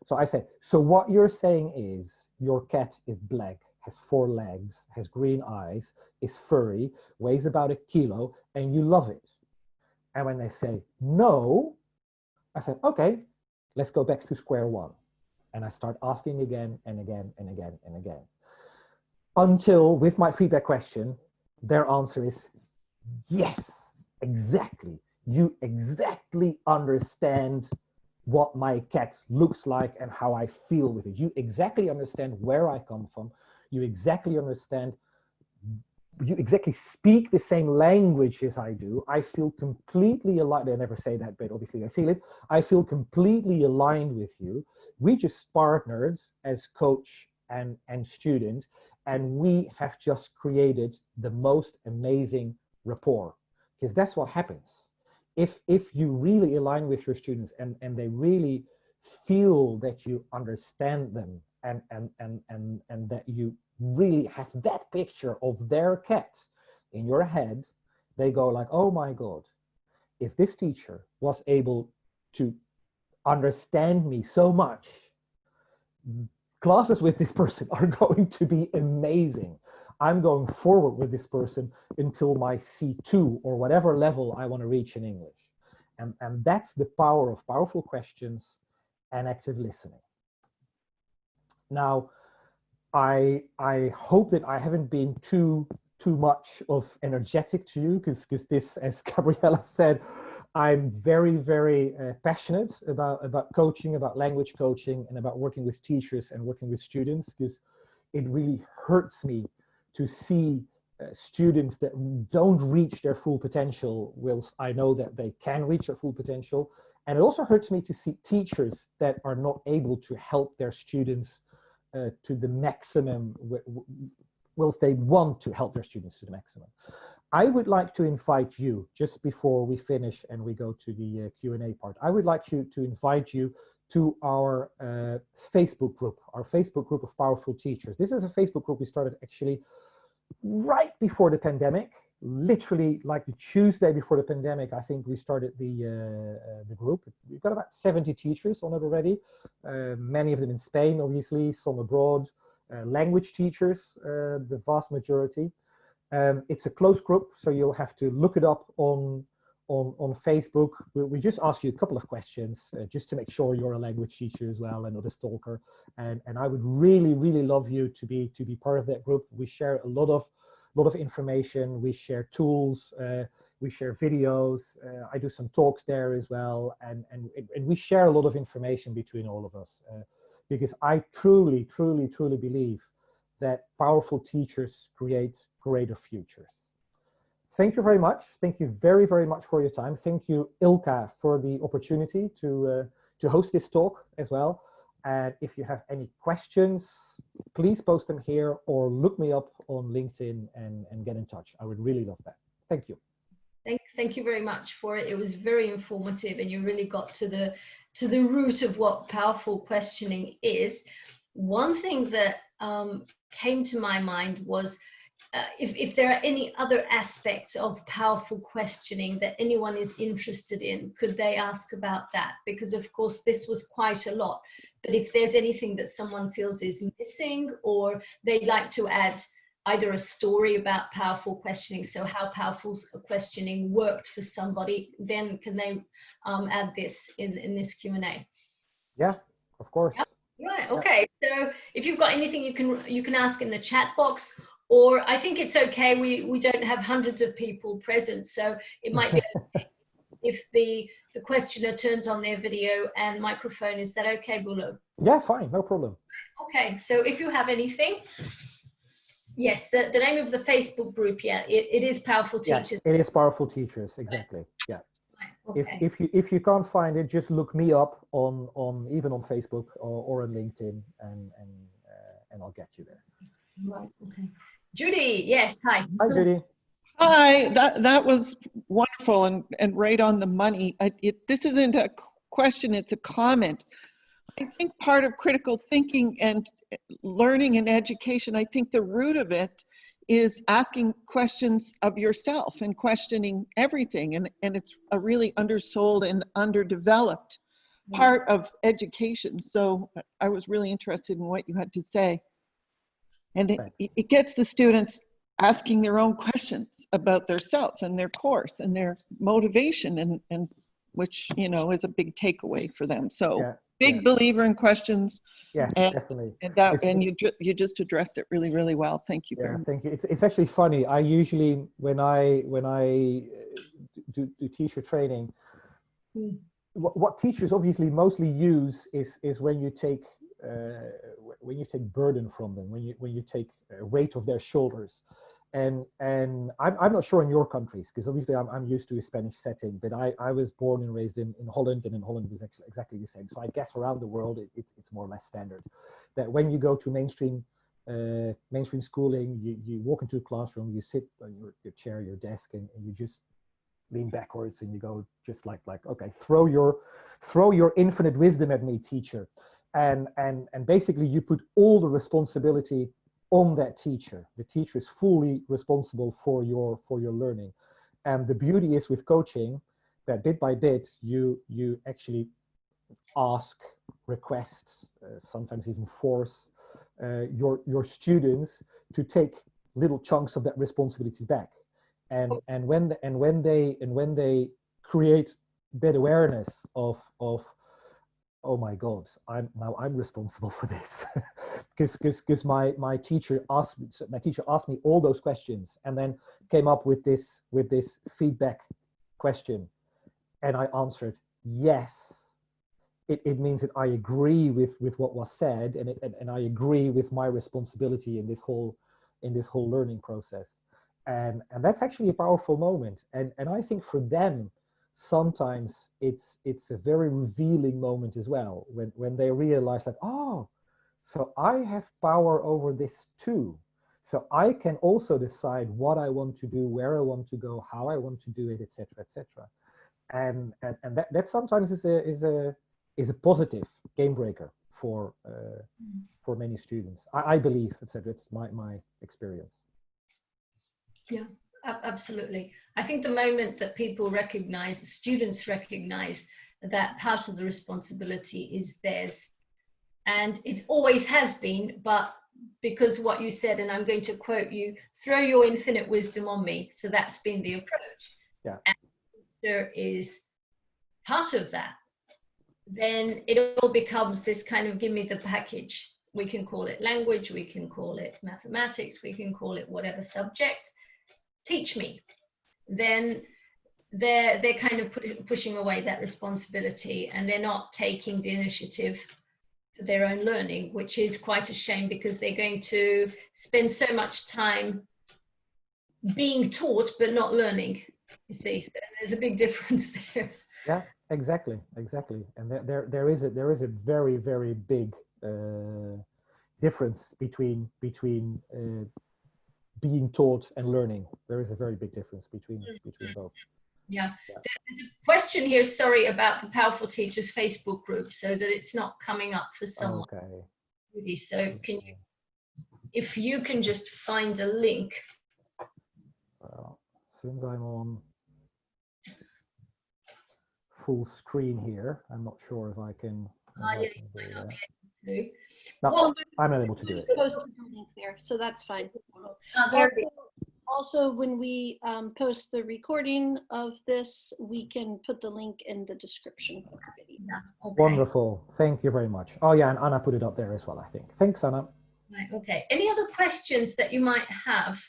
So I say, so what you're saying is your cat is black, has 4 legs, has green eyes, is furry, weighs about 1 kilo, and you love it. And when they say no, I said, okay, let's go back to square one. And I start asking again and again and again and again. Until, with my feedback question, their answer is, yes, exactly. You exactly understand what my cat looks like and how I feel with it. You exactly understand where I come from. You exactly understand, you exactly speak the same language as I do. I feel completely aligned. I never say that, but obviously I feel it. I feel completely aligned with you. We just partnered as coach and student, and we have just created the most amazing rapport, because that's what happens. If you really align with your students and they really feel that you understand them and that you really have that picture of their cat in your head, they go like, oh my God, if this teacher was able to understand me so much, classes with this person are going to be amazing. I'm going forward with this person until my C2 or whatever level I want to reach in English. And that's the power of powerful questions and active listening. Now, I hope that I haven't been too much of energetic to you, because this, as Gabriella said, I'm very, very passionate about coaching, about language coaching, and about working with teachers and working with students, because it really hurts me to see students that don't reach their full potential, whilst I know that they can reach their full potential. And it also hurts me to see teachers that are not able to help their students to the maximum, whilst they want to help their students to the maximum. I would like to invite you, just before we finish and we go to the Q&A part, I would like to invite you to our Facebook group of Powerful Teachers. This is a Facebook group we started actually right before the pandemic, literally like the Tuesday before the pandemic. I think we started the group. We've got about 70 teachers on it already, many of them in Spain, obviously, some abroad, language teachers, the vast majority. It's a closed group, so you'll have to look it up on Facebook. We just ask you a couple of questions just to make sure you're a language teacher as well and not a stalker. And I would really, really love you to be part of that group. We share a lot of information. We share tools. We share videos. I do some talks there as well, and we share a lot of information between all of us, because I truly, truly, truly believe that powerful teachers create greater futures. Thank you very much. Thank you very, very much for your time. Thank you, Ilka, for the opportunity to host this talk as well. And if you have any questions, please post them here or look me up on LinkedIn and get in touch. I would really love that. Thank you. Thank you very much for it. It was very informative, and you really got to the root of what powerful questioning is. One thing that came to my mind was if there are any other aspects of powerful questioning that anyone is interested in, could they ask about that? Because of course this was quite a lot, but if there's anything that someone feels is missing, or they'd like to add either a story about powerful questioning, so how powerful questioning worked for somebody, then can they add this in this Q&A? Yeah, of course. Yep. Right, okay. So if you've got anything, you can ask in the chat box, or I think it's okay, we don't have hundreds of people present, so it might be okay if the questioner turns on their video and microphone. Is that okay, Bulo? Yeah, fine, no problem. Okay, so if you have anything, yes, the name of the Facebook group, yeah, it is Powerful Teachers. Yes, it is Powerful Teachers, exactly. Yeah. Okay. If you can't find it, just look me up on even on Facebook or on LinkedIn, and I'll get you there. Right. Okay. Judy, yes. Hi. Hi, Judy. Hi. That was wonderful and right on the money. This isn't a question; it's a comment. I think part of critical thinking and learning and education, I think the root of it is asking questions of yourself and questioning everything. And it's a really undersold and underdeveloped part of education. So I was really interested in what you had to say. And it gets the students asking their own questions about their self and their course and their motivation, and which, you know, is a big takeaway for them. So big believer in questions. Yes, definitely. And you just addressed it really, really well. Thank you very much. Thank you. It's actually funny. I usually, when I do teacher training, what teachers obviously mostly use is when you take burden from them, when you take weight off their shoulders. And I'm not sure in your countries, because obviously I'm used to a Spanish setting, but I was born and raised in Holland, and in Holland it was exactly the same. So I guess around the world it's more or less standard that when you go to mainstream schooling, you walk into a classroom, you sit on your chair, your desk, and you just lean backwards and you go just like okay, throw your infinite wisdom at me, teacher, and basically you put all the responsibility on that teacher. The teacher is fully responsible for your learning. And the beauty is with coaching that bit by bit you actually ask, request, sometimes even force your students to take little chunks of that responsibility back. And when they create that awareness of oh my God, I'm responsible for this, because my teacher asked me all those questions, and then came up with this feedback question, and I answered yes. It means that I agree with what was said, and I agree with my responsibility in this whole learning process, and that's actually a powerful moment, and I think for them, sometimes it's a very revealing moment as well, when they realize that, oh, so I have power over this too. So I can also decide what I want to do, where I want to go, how I want to do it, etc., etc. And that sometimes is a positive game breaker for many students. I believe, etc. It's my experience. Yeah. Absolutely. I think the moment that people recognize, students recognize that part of the responsibility is theirs, and it always has been, but because what you said, and I'm going to quote you, throw your infinite wisdom on me. So that's been the approach. Yeah. And there is part of that. Then it all becomes this kind of give me the package. We can call it language, we can call it mathematics, we can call it whatever subject. Teach me. Then they're kind of pushing away that responsibility, and they're not taking the initiative for their own learning, which is quite a shame, because they're going to spend so much time being taught but not learning, you see. So there's a big difference there. Yeah, Exactly, exactly. And there is a very, very big difference between being taught and learning. There is a very big difference between both. Yeah. Yeah. There's a question here, sorry, about the Powerful Teachers Facebook group, so that it's not coming up for someone. Okay. Really. So can you, if you can just find a link. Well, since I'm on full screen here, I'm not sure if I can. Yeah, you might not be able to. No, Well, I'm not able to do it. Post the link there, so that's fine. there it is. Also, when we post the recording of this, we can put the link in the description of the video. Yeah, okay. Wonderful. Thank you very much. Oh yeah, and Anna put it up there as well, I think. Thanks, Anna. Right, okay. Any other questions that you might have?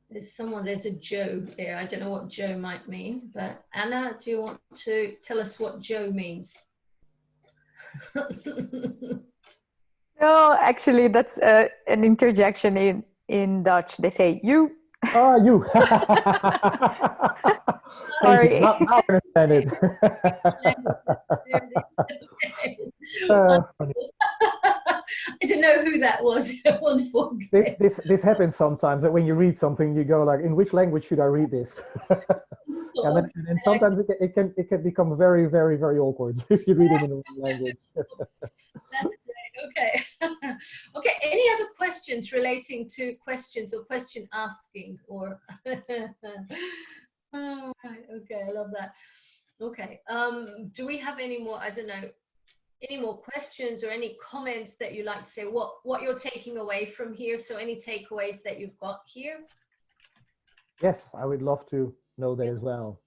There's a Joe there. I don't know what Joe might mean, but Anna, do you want to tell us what Joe means? No, actually, that's an interjection in Dutch. They say you. Ah, you. Thank you. Sorry. Now I understand it. I don't know who that was. Wonderful. This happens sometimes that when you read something, you go like, in which language should I read this? and then sometimes it can become very, very, very awkward if you read it in the wrong language. That's great. Okay. Okay. Any other questions relating to questions or question asking or? Oh, right. Okay. I love that. Okay. Do we have any more? I don't know. Any more questions or any comments that you like to say? What you're taking away from here? So any takeaways that you've got here? Yes, I would love to know that as well.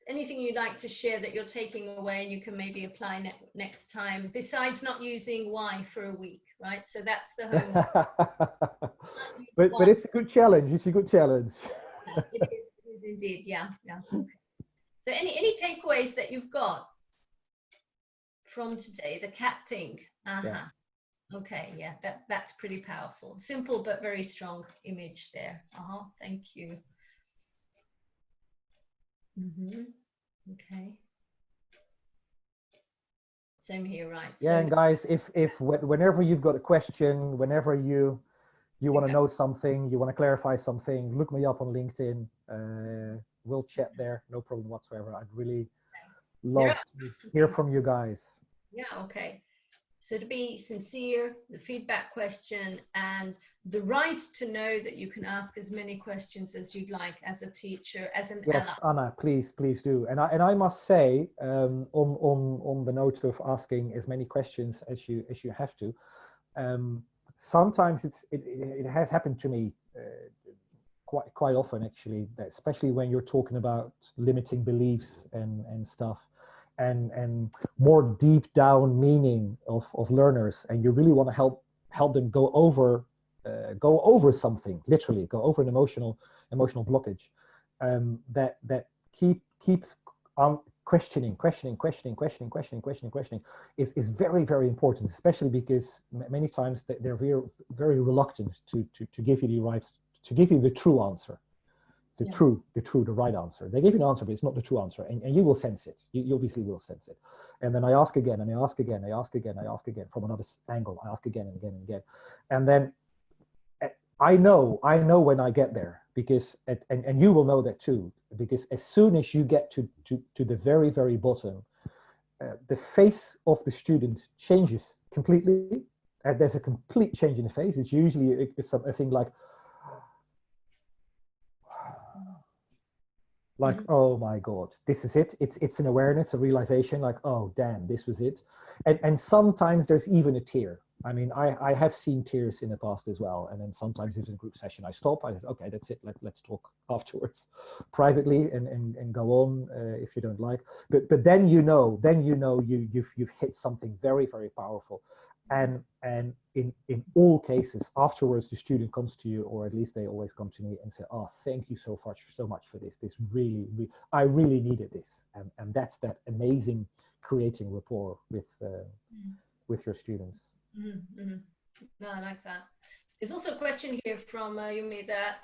Anything you'd like to share that you're taking away and you can maybe apply next time, besides not using why for a week, right? So that's the homework. but it's a good challenge. It's a good challenge. Yeah, it is indeed. Yeah, yeah. Okay. So any takeaways that you've got from today? The cat thing. Yeah. Okay, yeah, that's pretty powerful. Simple but very strong image there. Thank you. Okay. Same here, right? Yeah, So, and guys, whenever you've got a question, whenever you want to know something, you want to clarify something, look me up on LinkedIn. We'll chat there, no problem whatsoever. I'd really love to hear from you guys. Yeah, okay. So to be sincere, the feedback question, and the right to know that you can ask as many questions as you'd like as a teacher, as an Yes, ally. Anna, please do. And I must say, on the note of asking as many questions as you have to, sometimes it has happened to me quite often actually, especially when you're talking about limiting beliefs and stuff. And more deep down meaning of learners, and you really want to help them go over something, literally go over an emotional blockage, that keep on questioning is very, very important, especially because many times they're very, very reluctant to give you the true answer. The right answer. They give you an answer, but it's not the true answer, and you will sense it. You obviously will sense it. And then I ask again, and I ask again, I ask again, I ask again from another angle. I ask again and again and again, and then I know when I get there, because and you will know that too, because as soon as you get to the very, very bottom, the face of the student changes completely. There's a complete change in the face. It's usually a thing like, oh my God, this is it. It's an awareness, a realization, like, oh damn, this was it. And sometimes there's even a tear. I mean, I have seen tears in the past as well. And then sometimes if it's a group session, I stop. I say, okay, that's it. Let's talk afterwards, privately, and go on if you don't like. But then you know you've hit something very, very powerful. And in all cases, afterwards, the student comes to you, or at least they always come to me and say, oh, thank you so much for this. This really, I really needed this. And that's that amazing creating rapport with your students. No, I like that. There's also a question here from Yumi that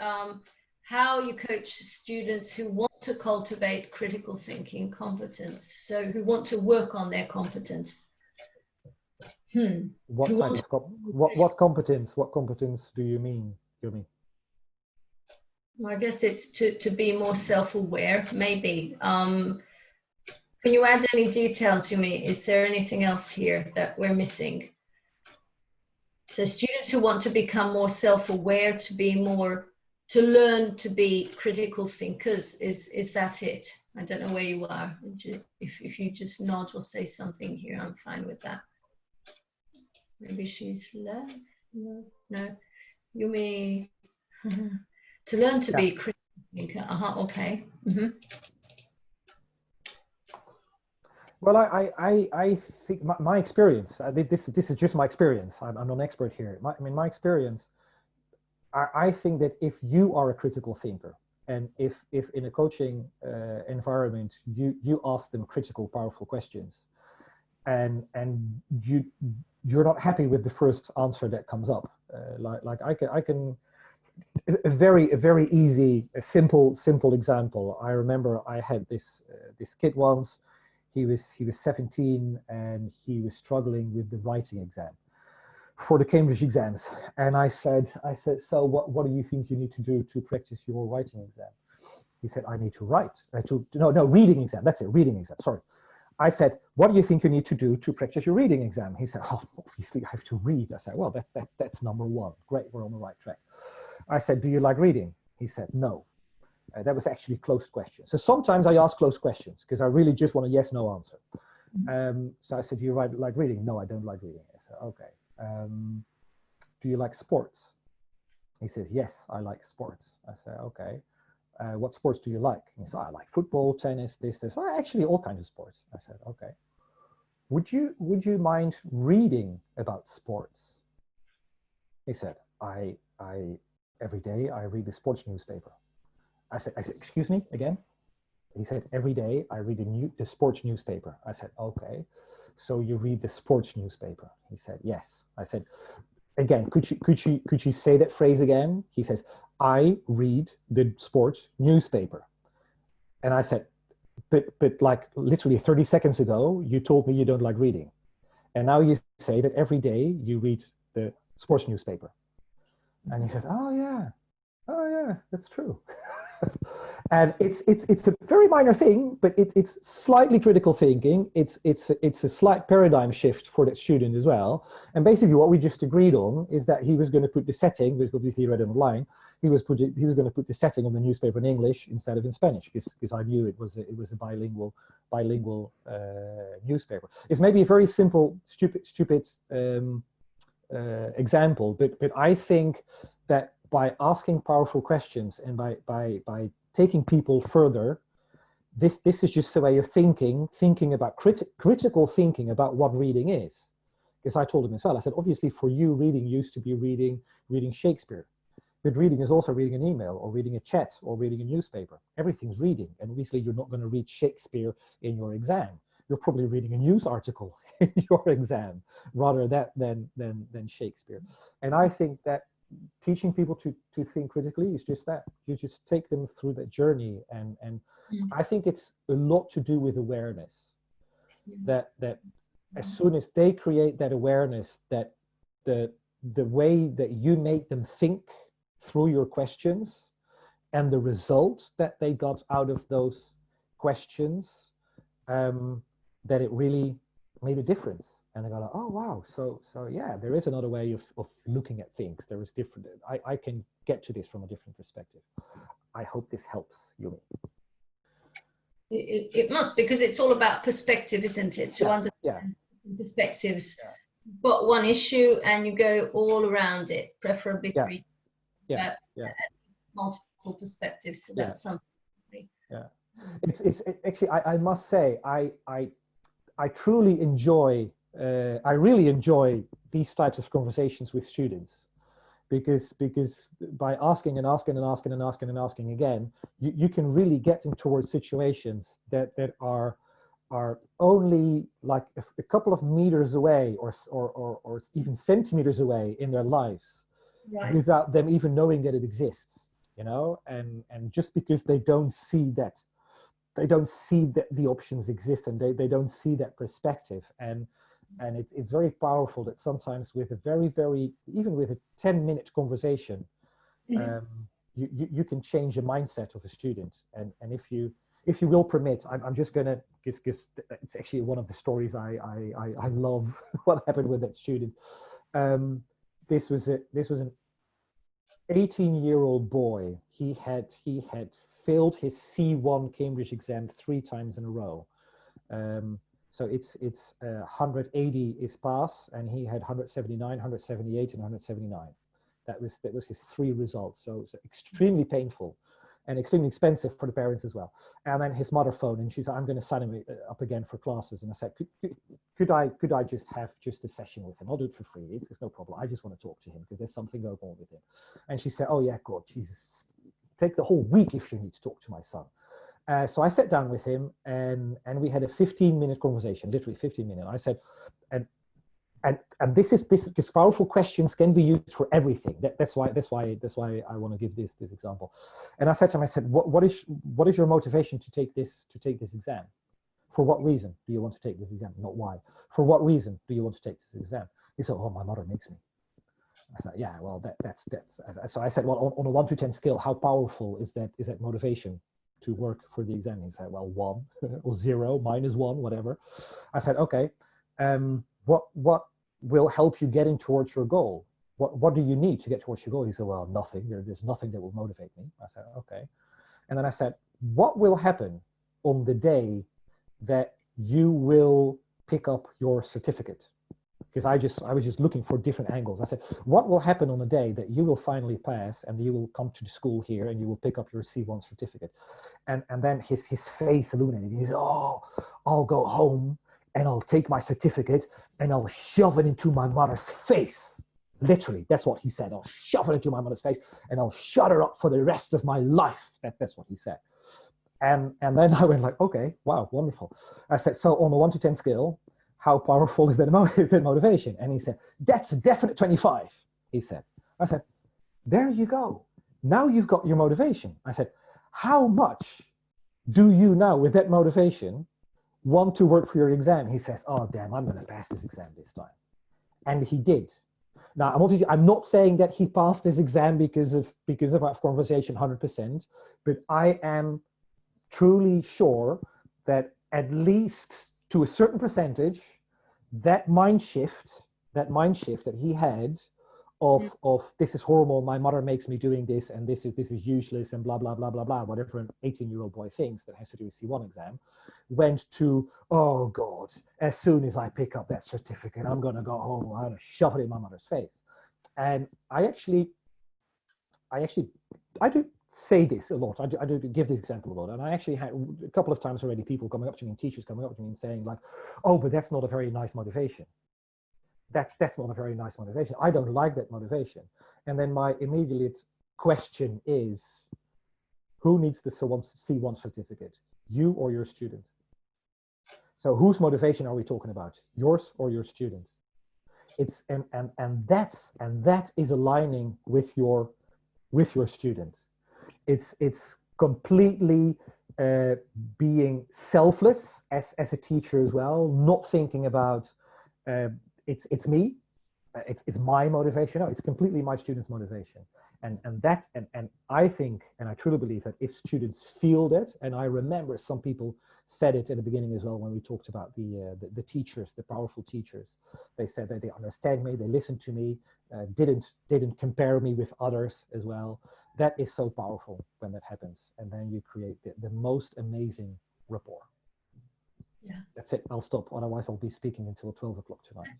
how you coach students who want to cultivate critical thinking competence, so who want to work on their competence. What Who type want of what competence? What competence do you mean, Yumi? I guess it's to be more self-aware, maybe. Can you add any details, Yumi? Is there anything else here that we're missing? So students who want to become more self-aware, to learn to be critical thinkers, is that it? I don't know where you are. If you just nod or say something here, I'm fine with that. Maybe she's left. No. Yumi. To learn to be critical thinker. Okay. Well, I think my experience, this is just my experience. I'm not an expert here. My experience, I think that if you are a critical thinker, and if in a coaching environment, you ask them critical, powerful questions, and you're not happy with the first answer that comes up, like I can a very easy, a simple example. I remember I had this kid once. He was 17 and he was struggling with the writing exam for the Cambridge exams. And I said, so what do you think you need to do to practice your writing exam? He said, I need to write. Reading exam. That's it, reading exam. Sorry. I said, what do you think you need to do to practice your reading exam? He said, oh, obviously I have to read. I said, well, that's number one. Great, we're on the right track. I said, do you like reading? He said, no. That was actually a closed question. So sometimes I ask closed questions because I really just want a yes, no answer. So I said, do you like reading? No, I don't like reading. I said, okay. Do you like sports? He says, yes, I like sports. I said, okay. What sports do you like? He said, I like football, tennis, this. Well, actually all kinds of sports. I said, okay. Would you mind reading about sports? He said, every day I read the sports newspaper. I said, excuse me again? He said, every day I read the sports newspaper. I said, okay. So you read the sports newspaper? He said, yes. I said, again, could you say that phrase again? He says, I read the sports newspaper. And I said, but like literally 30 seconds ago, you told me you don't like reading. And now you say that every day you read the sports newspaper. And he said, oh yeah, that's true. And it's a very minor thing, but it's slightly critical thinking. It's a slight paradigm shift for that student as well. And basically what we just agreed on is that he was going to put the setting, because obviously he read it online, he was going to put the setting on the newspaper in English instead of in Spanish, because I knew it was a bilingual newspaper. It's maybe a very simple, stupid example, but I think that by asking powerful questions and by taking people further, this is just a way of thinking about critical thinking about what reading is. Because I told him as well, I said, obviously for you, reading used to be reading Shakespeare. But reading is also reading an email or reading a chat or reading a newspaper. Everything's reading. And obviously you're not going to read Shakespeare in your exam. You're probably reading a news article in your exam rather than Shakespeare. And I think that teaching people to think critically is just that. You just take them through that journey, and I think it's a lot to do with awareness. That as soon as they create that awareness, that the way that you make them think through your questions and the results that they got out of those questions, that it really made a difference. And I go, oh wow, so yeah, there is another way of looking at things. There is different. I can get to this from a different perspective. I hope this helps, Yumi. It must, because it's all about perspective, isn't it? To understand perspectives. Yeah. You've got one issue and you go all around it, preferably three. Multiple perspectives. So that's something. Yeah. It's actually, I must say, I truly enjoy. I really enjoy these types of conversations with students, because by asking again, you can really get them towards situations that are only like a couple of meters away or even centimeters away in their lives, without them even knowing that it exists, and just because they don't see that they don't see that the options exist, and they don't see that perspective. And it's very powerful that sometimes with a very, even with a 10-minute conversation, you can change the mindset of a student. And if you will permit, I'm just gonna, because it's actually one of the stories I love what happened with that student. This was an 18-year-old boy. He had failed his C1 Cambridge exam 3 times in a row. So it's 180 is pass, and he had 179, 178, and 179. That was his 3 results. So extremely painful, and extremely expensive for the parents as well. And then his mother phoned, and she said, "I'm going to sign him up again for classes." And I said, "Could I just have just a session with him? I'll do it for free. It's no problem. I just want to talk to him because there's something going on with him." And she said, "Oh yeah, God, Jesus, take the whole week if you need to talk to my son." So I sat down with him, and we had a 15-minute conversation, literally 15 minutes. I said, and this because powerful questions can be used for everything. That's why I want to give this example. And I said to him, I said, what is your motivation to take this exam? For what reason do you want to take this exam? Not why. For what reason do you want to take this exam? He said, "Oh, my mother makes me." I said, "Yeah, well, that's." So I said, "Well, on a 1 to 10 scale, how powerful is that motivation to work for the exam?" He said, "Well, 1 or 0, -1, whatever." I said, "Okay, what will help you getting towards your goal? What do you need to get towards your goal?" He said, "Well, nothing. There's nothing that will motivate me." I said, "Okay." And then I said, "What will happen on the day that you will pick up your certificate?" Because I was just looking for different angles. I said, "What will happen on the day that you will finally pass and you will come to the school here and you will pick up your C1 certificate?" And then his face illuminated. He said, "Oh, I'll go home and I'll take my certificate and I'll shove it into my mother's face." Literally, that's what he said. "I'll shove it into my mother's face and I'll shut her up for the rest of my life." That's what he said. And then I went like, "Okay, wow, wonderful." I said, "So on a 1 to 10 scale, how powerful is that motivation?" And he said, "That's a definite 25, he said. I said, "There you go. Now you've got your motivation." I said, "How much do you now, with that motivation, want to work for your exam?" He says, "Oh, damn, I'm going to pass this exam this time." And he did. Now, I'm not saying that he passed this exam because of our conversation 100%, but I am truly sure that at least to a certain percentage, that mind shift that he had of this is horrible, my mother makes me doing this, and this is useless, and blah blah blah blah blah, whatever an 18-year-old boy thinks that has to do with C1 exam, went to, "Oh God, as soon as I pick up that certificate, I'm gonna go home, I'm gonna shove it in my mother's face." And I do say this a lot. I do give this example a lot. And I actually had a couple of times already people coming up to me, and teachers coming up to me and saying like, "Oh, but that's not a very nice motivation. That's not a very nice motivation. I don't like that motivation." And then my immediate question is, who needs the C1 certificate? You or your student? So whose motivation are we talking about? Yours or your student? It's and that is aligning with your student. It's completely being selfless as a teacher as well, not thinking about it's me, it's my motivation. No, it's completely my student's motivation. And I think, and I truly believe that if students feel that, and I remember some people said it at the beginning as well when we talked about the teachers, the powerful teachers. They said that they understand me, they listen to me, didn't compare me with others as well. That is so powerful when that happens, and then you create the most amazing rapport. Yeah. That's it. I'll stop. Otherwise, I'll be speaking until 12 o'clock tonight.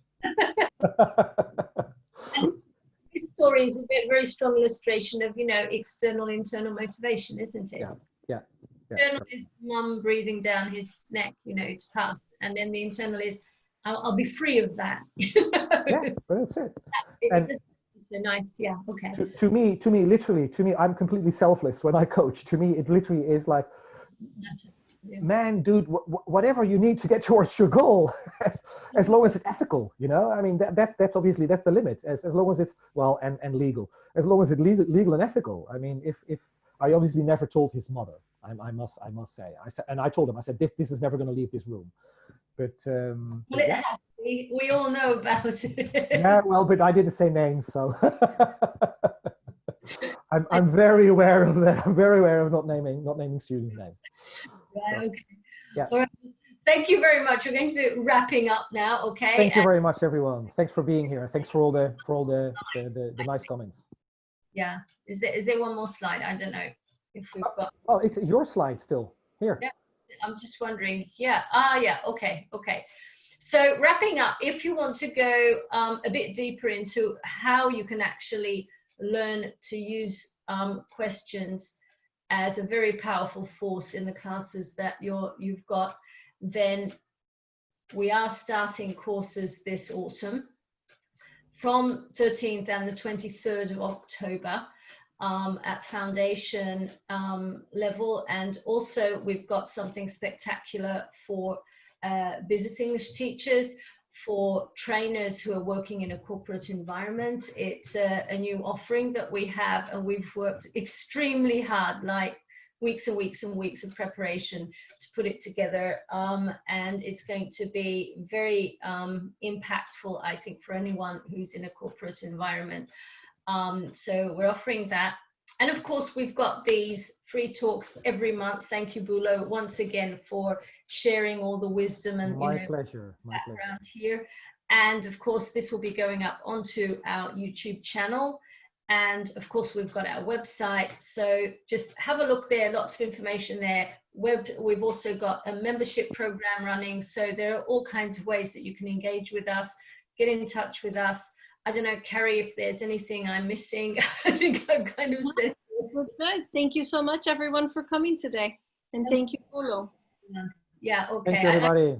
This story is a very strong illustration of, external, internal motivation, isn't it? Yeah. External is mum breathing down his neck, to pass, and then the internal is, I'll be free of that. Yeah, but that's it. It's so nice. Yeah. Okay. To me, I'm completely selfless when I coach. To me, it literally is like, man, dude, whatever you need to get towards your goal, as long as it's ethical, I mean, that's obviously, that's the limit. As long as it's, well, and legal, as long as it's legal and ethical. I mean, if I obviously never told his mother. I must say. I said, and I told him, I said, this is never going to leave this room. But Well, it has. We all know about it. yeah, well, but I didn't say names, so I'm very aware of that. I'm very aware of not naming students' names. Right, So, okay. yeah. All right. Thank you very much. We're going to be wrapping up now. Okay. Thank you very much, everyone. Thanks for being here. Thanks for all the nice comments. Yeah. Is there one more slide? I don't know if we've got. Oh, it's your slide still here. Yeah. I'm just wondering. Yeah. Yeah. Okay. Okay. So wrapping up, if you want to go a bit deeper into how you can actually learn to use questions as a very powerful force in the classes that you've got, then we are starting courses this autumn from 13th and the 23rd of October at foundation level. And also we've got something spectacular for business English teachers, for trainers who are working in a corporate environment. It's a new offering that we have, and we've worked extremely hard, like weeks and weeks and weeks of preparation to put it together, and it's going to be very impactful, I think, for anyone who's in a corporate environment. So we're offering that. And of course, we've got these free talks every month. Thank you, Bulo, once again for sharing all the wisdom and my pleasure. My background pleasure. here. And of course, this will be going up onto our YouTube channel. And of course, we've got our website. So just have a look there, lots of information there. We've also got a membership program running. So there are all kinds of ways that you can engage with us, get in touch with us. I don't know, Carrie, if there's anything I'm missing. I think I've kind of said. Well, good. Thank you so much, everyone, for coming today. And thank you, Polo. Yeah, okay. Thank you, everybody.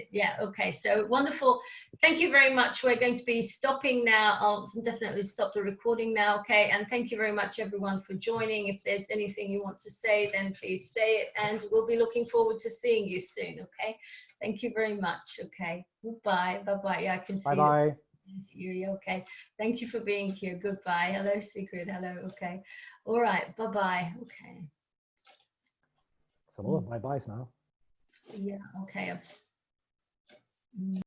Yeah, okay, so wonderful. Thank you very much. We're going to be stopping now. I'll definitely stop the recording now, okay? And thank you very much, everyone, for joining. If there's anything you want to say, then please say it. And we'll be looking forward to seeing you soon, okay? Thank you very much, okay? Goodbye, bye-bye. Yeah, I can see Bye-bye. you. Okay, thank you for being here. Goodbye. Hello, Sigrid. Hello, okay. All right, bye-bye, okay. It's a lot of bye-byes now. Yeah, okay.